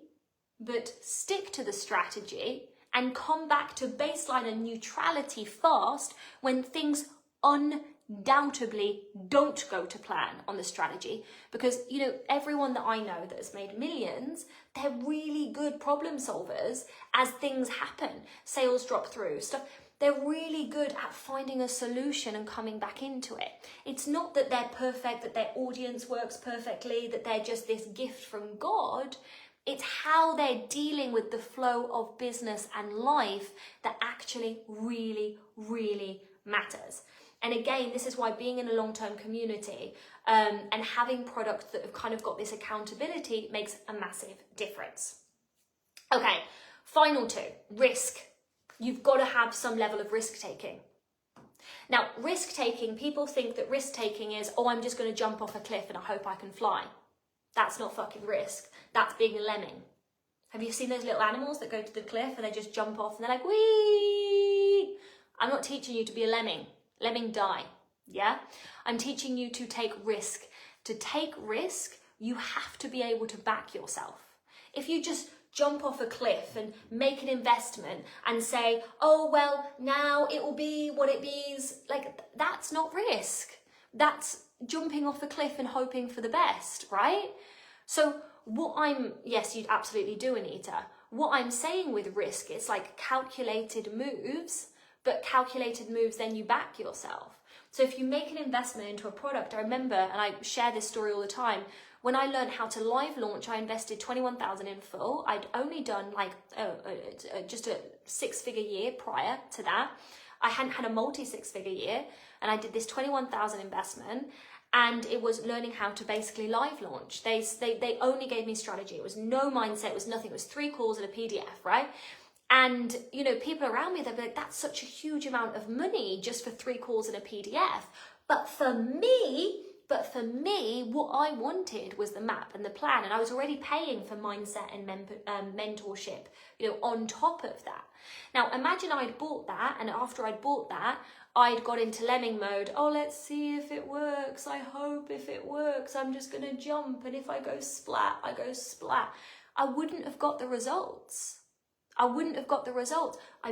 but stick to the strategy and come back to baseline and neutrality fast when things undoubtedly don't go to plan on the strategy. Because, everyone that I know that has made millions, they're really good problem solvers as things happen. Sales drop through, stuff. They're really good at finding a solution and coming back into it. It's not that they're perfect, that their audience works perfectly, that they're just this gift from God. It's how they're dealing with the flow of business and life that actually really, really matters. And again, this is why being in a long-term community and having products that have kind of got this accountability makes a massive difference. Okay, final two, risk. You've got to have some level of risk-taking. Now, risk-taking, people think that risk-taking is, I'm just going to jump off a cliff and I hope I can fly. That's not fucking risk. That's being a lemming. Have you seen those little animals that go to the cliff and they just jump off and they're like, whee? I'm not teaching you to be a lemming. Lemming die, yeah? I'm teaching you to take risk. To take risk, you have to be able to back yourself. If you just jump off a cliff and make an investment and say, now it will be what it is, that's not risk. That's jumping off the cliff and hoping for the best, right? So yes, you'd absolutely do, Anita. What I'm saying with risk, it's like calculated moves, but calculated moves, then you back yourself. So if you make an investment into a product, I remember, and I share this story all the time, when I learned how to live launch, I invested 21,000 in full. I'd only done just a 6-figure year prior to that. I hadn't had a multi-6-figure year, and I did this 21,000 investment, and it was learning how to basically live launch. They only gave me strategy. It was no mindset, it was nothing. It was 3 calls and a PDF, right? And, people around me, they'd be like, that's such a huge amount of money just for 3 calls and a PDF. But for me, what I wanted was the map and the plan. And I was already paying for mindset and mentorship, on top of that. Now, imagine I'd bought that, and after I'd bought that, I'd got into lemming mode. Let's see if it works. I hope if it works, I'm just going to jump. And if I go splat, I go splat. I wouldn't have got the results. I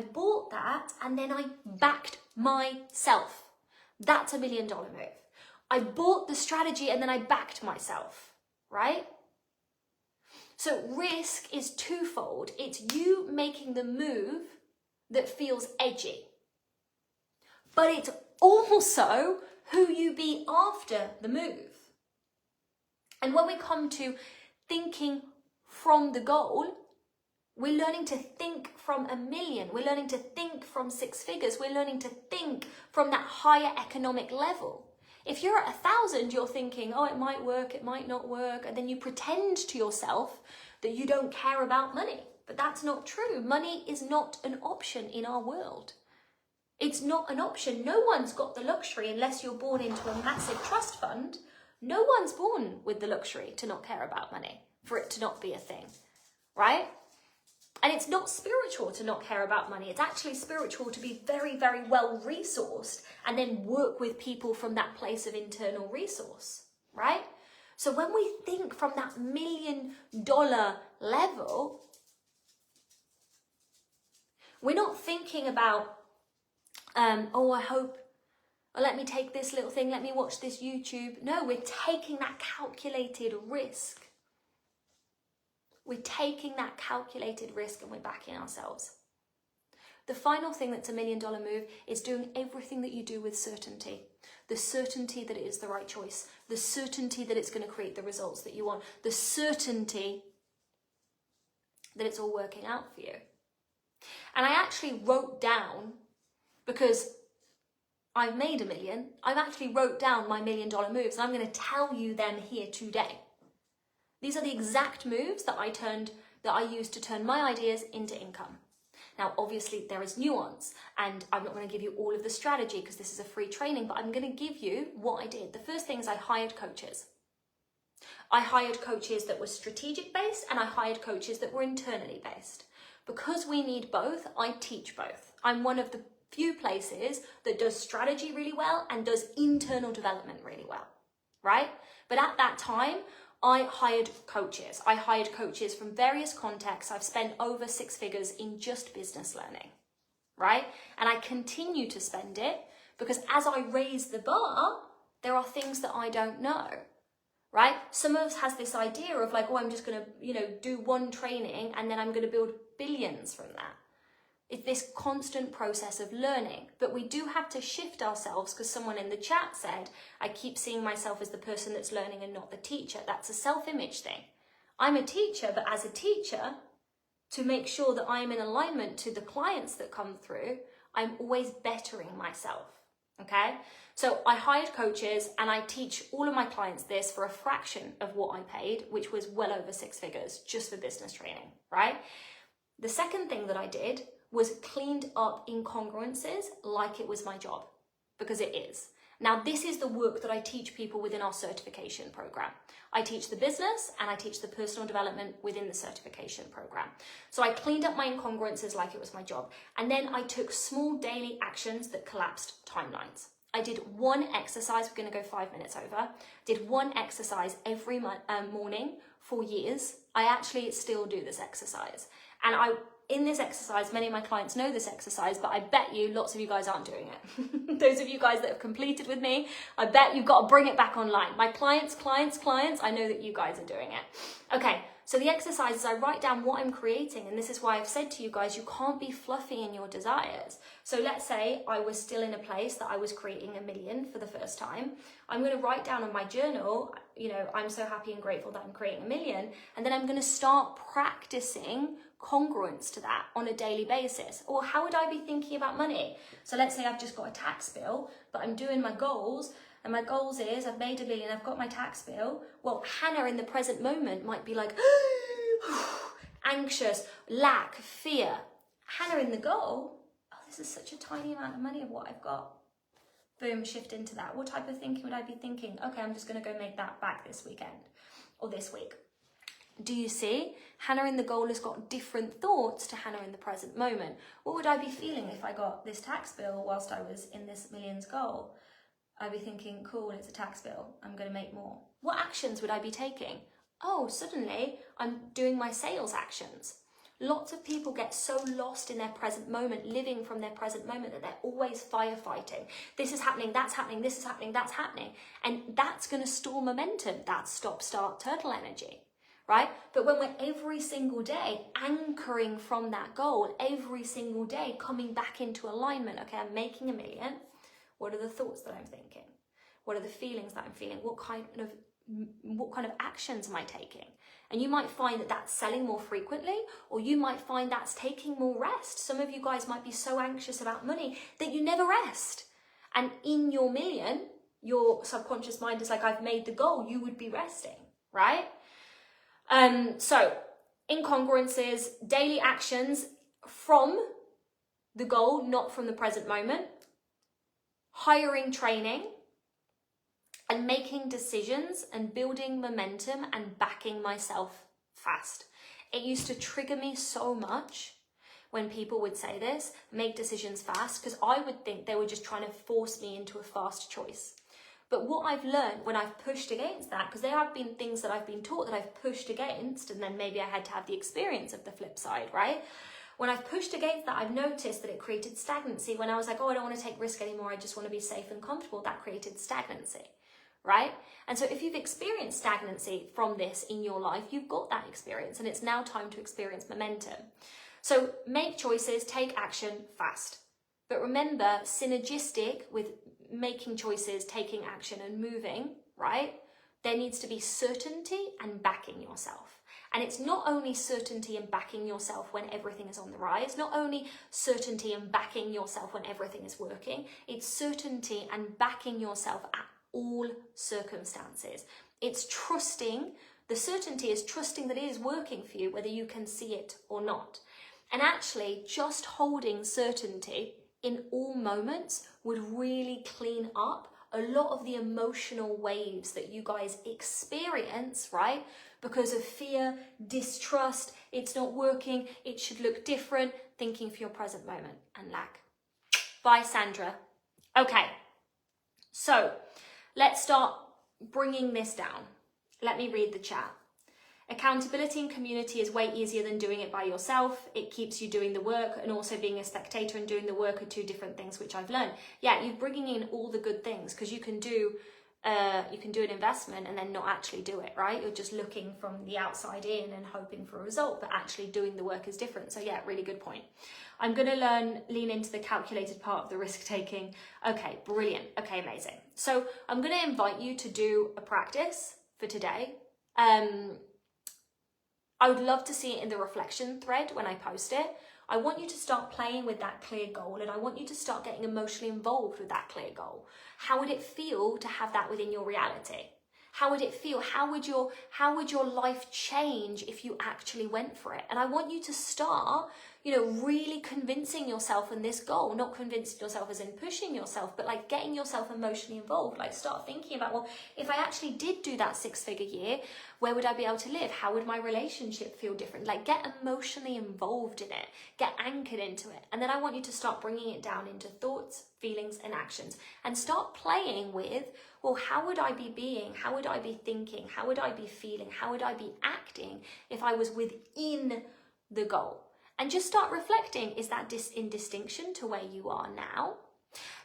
bought that, and then I backed myself. That's $1 million move. I bought the strategy, and then I backed myself, right? So risk is twofold. It's you making the move that feels edgy, but it's also who you be after the move. And when we come to thinking from the goal, we're learning to think from $1 million. We're learning to think from 6 figures. We're learning to think from that higher economic level. If you're at 1,000, you're thinking, it might work, it might not work. And then you pretend to yourself that you don't care about money. But that's not true. Money is not an option in our world. It's not an option. No one's got the luxury, unless you're born into a massive trust fund. No one's born with the luxury to not care about money, for it to not be a thing, right? And it's not spiritual to not care about money. It's actually spiritual to be very, very well resourced and then work with people from that place of internal resource, right? So when we think from that $1 million level, we're not thinking about, I hope Or let me take this little thing, let me watch this YouTube. No, we're taking that calculated risk. We're taking that calculated risk and we're backing ourselves. The final thing that's $1 million move is doing everything that you do with certainty. The certainty that it is the right choice. The certainty that it's going to create the results that you want. The certainty that it's all working out for you. And I actually wrote down, because I've made $1 million, I've actually wrote down my $1 million moves, and I'm going to tell you them here today. These are the exact moves that I used to turn my ideas into income. Now, obviously, there is nuance, and I'm not going to give you all of the strategy because this is a free training, but I'm going to give you what I did. The first thing is I hired coaches. I hired coaches that were strategic based, and I hired coaches that were internally based. Because we need both, I teach both. I'm one of the few places that does strategy really well and does internal development really well, right? But at that time, I hired coaches. I hired coaches from various contexts. I've spent over 6 figures in just business learning, right? And I continue to spend it because as I raise the bar, there are things that I don't know, right? Some of us has this idea of like, oh, I'm just going to, do one training and then I'm going to build billions from that. It's this constant process of learning, but we do have to shift ourselves because someone in the chat said, I keep seeing myself as the person that's learning and not the teacher. That's a self-image thing. I'm a teacher, but as a teacher, to make sure that I'm in alignment to the clients that come through, I'm always bettering myself, okay? So I hired coaches and I teach all of my clients this for a fraction of what I paid, which was well over 6 figures just for business training, right? The second thing that I did was cleaned up incongruences like it was my job, because it is. Now, this is the work that I teach people within our certification program. I teach the business and I teach the personal development within the certification program. So I cleaned up my incongruences like it was my job. And then I took small daily actions that collapsed timelines. I did one exercise, we're going to go 5 minutes over, did one exercise every morning for years. I actually still do this exercise. And in this exercise, many of my clients know this exercise, but I bet you lots of you guys aren't doing it. Those of you guys that have completed with me, I bet you've got to bring it back online. My clients, I know that you guys are doing it. Okay, so the exercise is I write down what I'm creating, and this is why I've said to you guys, you can't be fluffy in your desires. So let's say I was still in a place that I was creating $1 million for the first time. I'm going to write down on my journal, I'm so happy and grateful that I'm creating $1 million, and then I'm going to start practicing congruence to that on a daily basis. Or how would I be thinking about money? So let's say I've just got a tax bill, but I'm doing my goals, and my goals is I've made $1 million, I've got my tax bill. Well, Hannah in the present moment might be like, anxious, lack, fear. Hannah in the goal, oh, this is such a tiny amount of money of what I've got. Boom, shift into that. What type of thinking would I be thinking? Okay, I'm just going to go make that back this weekend or this week. Do you see? Hannah in the goal has got different thoughts to Hannah in the present moment. What would I be feeling if I got this tax bill whilst I was in this millions goal? I'd be thinking, cool, it's a tax bill. I'm going to make more. What actions would I be taking? Oh, suddenly I'm doing my sales actions. Lots of people get so lost in their present moment, living from their present moment, that they're always firefighting. This is happening, that's happening, this is happening, that's happening. And that's going to store momentum. That's stop-start turtle energy. Right? But when we're every single day anchoring from that goal, every single day coming back into alignment, okay, I'm making $1 million. What are the thoughts that I'm thinking? What are the feelings that I'm feeling? What kind of actions am I taking? And you might find that that's selling more frequently, or you might find that's taking more rest. Some of you guys might be so anxious about money that you never rest. And in your $1 million, your subconscious mind is like, I've made the goal, you would be resting, right? So incongruences, daily actions from the goal, not from the present moment, hiring training, and making decisions and building momentum and backing myself fast. It used to trigger me so much when people would say this, make decisions fast, because I would think they were just trying to force me into a fast choice. But what I've learned when I've pushed against that, because there have been things that I've been taught that I've pushed against, and then maybe I had to have the experience of the flip side, right? When I've pushed against that, I've noticed that it created stagnancy. When I was like, oh, I don't want to take risk anymore, I just want to be safe and comfortable, that created stagnancy, right? And so if you've experienced stagnancy from this in your life, you've got that experience, and it's now time to experience momentum. So make choices, take action fast. But remember, synergistic with making choices, taking action and moving, right? There needs to be certainty and backing yourself. And it's not only certainty and backing yourself when everything is on the rise, not only certainty and backing yourself when everything is working, it's certainty and backing yourself at all circumstances. It's trusting, the certainty is trusting that it is working for you, whether you can see it or not. And actually, just holding certainty in all moments would really clean up a lot of the emotional waves that you guys experience, right? Because of fear, distrust, it's not working, it should look different, thinking for your present moment, and lack. Bye, Sandra. Okay, so let's start bringing this down. Let me read the chat. Accountability and community is way easier than doing it by yourself. It keeps you doing the work, and also being a spectator and doing the work are two different things, which I've learned. Yeah, you're bringing in all the good things, because you can do an investment and then not actually do it, right? You're just looking from the outside in and hoping for a result, but actually doing the work is different. So yeah, really good point. I'm going to lean into the calculated part of the risk taking. Okay, brilliant. Okay, amazing. So I'm going to invite you to do a practice for today. I would love to see it in the reflection thread when I post it. I want you to start playing with that clear goal, and I want you to start getting emotionally involved with that clear goal. How would it feel to have that within your reality? How would it feel? How would your life change if you actually went for it? And I want you to start, really convincing yourself in this goal, not convincing yourself as in pushing yourself, but like getting yourself emotionally involved. Like start thinking about, well, if I actually did do that 6-figure year, where would I be able to live? How would my relationship feel different? Like get emotionally involved in it, get anchored into it. And then I want you to start bringing it down into thoughts, feelings, and actions, and start playing with, well, how would I be being? How would I be thinking? How would I be feeling? How would I be acting if I was within the goal? And just start reflecting, is that in distinction to where you are now?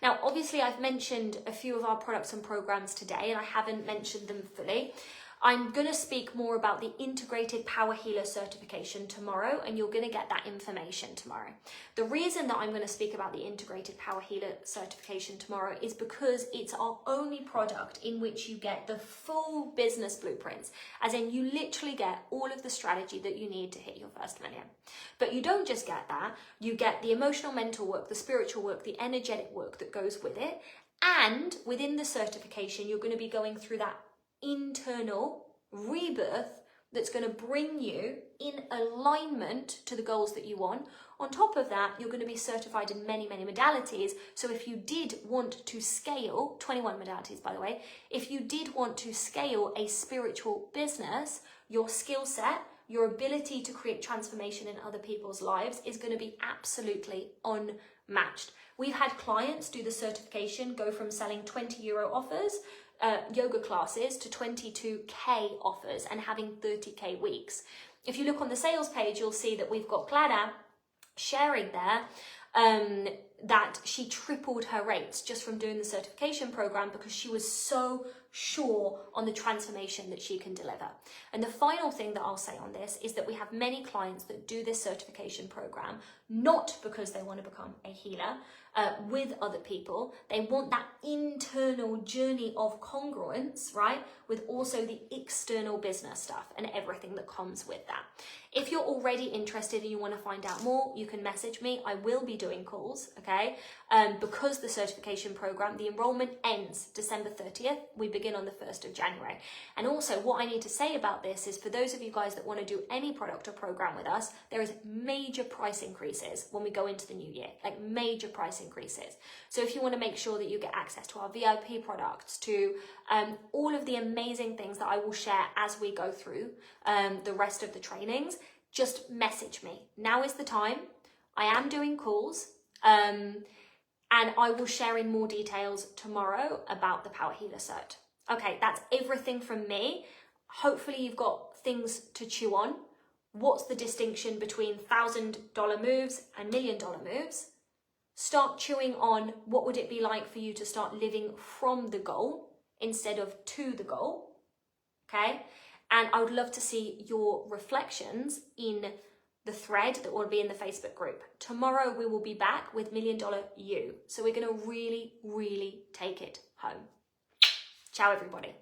Now, obviously, I've mentioned a few of our products and programs today, and I haven't mentioned them fully. I'm going to speak more about the Integrated Power Healer certification tomorrow, and you're going to get that information tomorrow. The reason that I'm going to speak about the Integrated Power Healer certification tomorrow is because it's our only product in which you get the full business blueprints, as in you literally get all of the strategy that you need to hit your first million. But you don't just get that, you get the emotional, mental work, the spiritual work, the energetic work that goes with it. And within the certification, you're going to be going through that internal rebirth that's going to bring you in alignment to the goals that you want. On top of that, you're going to be certified in many, many modalities. So if you did want to scale, 21 modalities, by the way, if you did want to scale a spiritual business, your skill set, your ability to create transformation in other people's lives is going to be absolutely unmatched. We've had clients do the certification, go from selling €20 offers, yoga classes, to 22k offers and having 30k weeks. If you look on the sales page, you'll see that we've got Clara sharing there that she tripled her rates just from doing the certification program because she was so sure on the transformation that she can deliver. And the final thing that I'll say on this is that we have many clients that do this certification program not because they want to become a healer with other people. They want that internal journey of congruence, right? With also the external business stuff and everything that comes with that. If you're already interested and you want to find out more, you can message me. I will be doing calls, okay? Because the certification program, the enrollment ends December 30th. We begin on the 1st of January. And also what I need to say about this is for those of you guys that want to do any product or program with us, there is major price increases when we go into the new year, like major price increases. So if you want to make sure that you get access to our VIP products, to all of the amazing things that I will share as we go through the rest of the trainings, just message me. Now is the time. I am doing calls. And I will share in more details tomorrow about the Power Healer cert. Okay, that's everything from me. Hopefully you've got things to chew on. what's the distinction between $1,000 moves and $1 million moves. Start chewing on what would it be like for you to start living from the goal instead of to the goal, okay? And I would love to see your reflections in the thread that will be in the Facebook group. Tomorrow we will be back with $1 Million You. So we're going to really, really take it home. Ciao, everybody.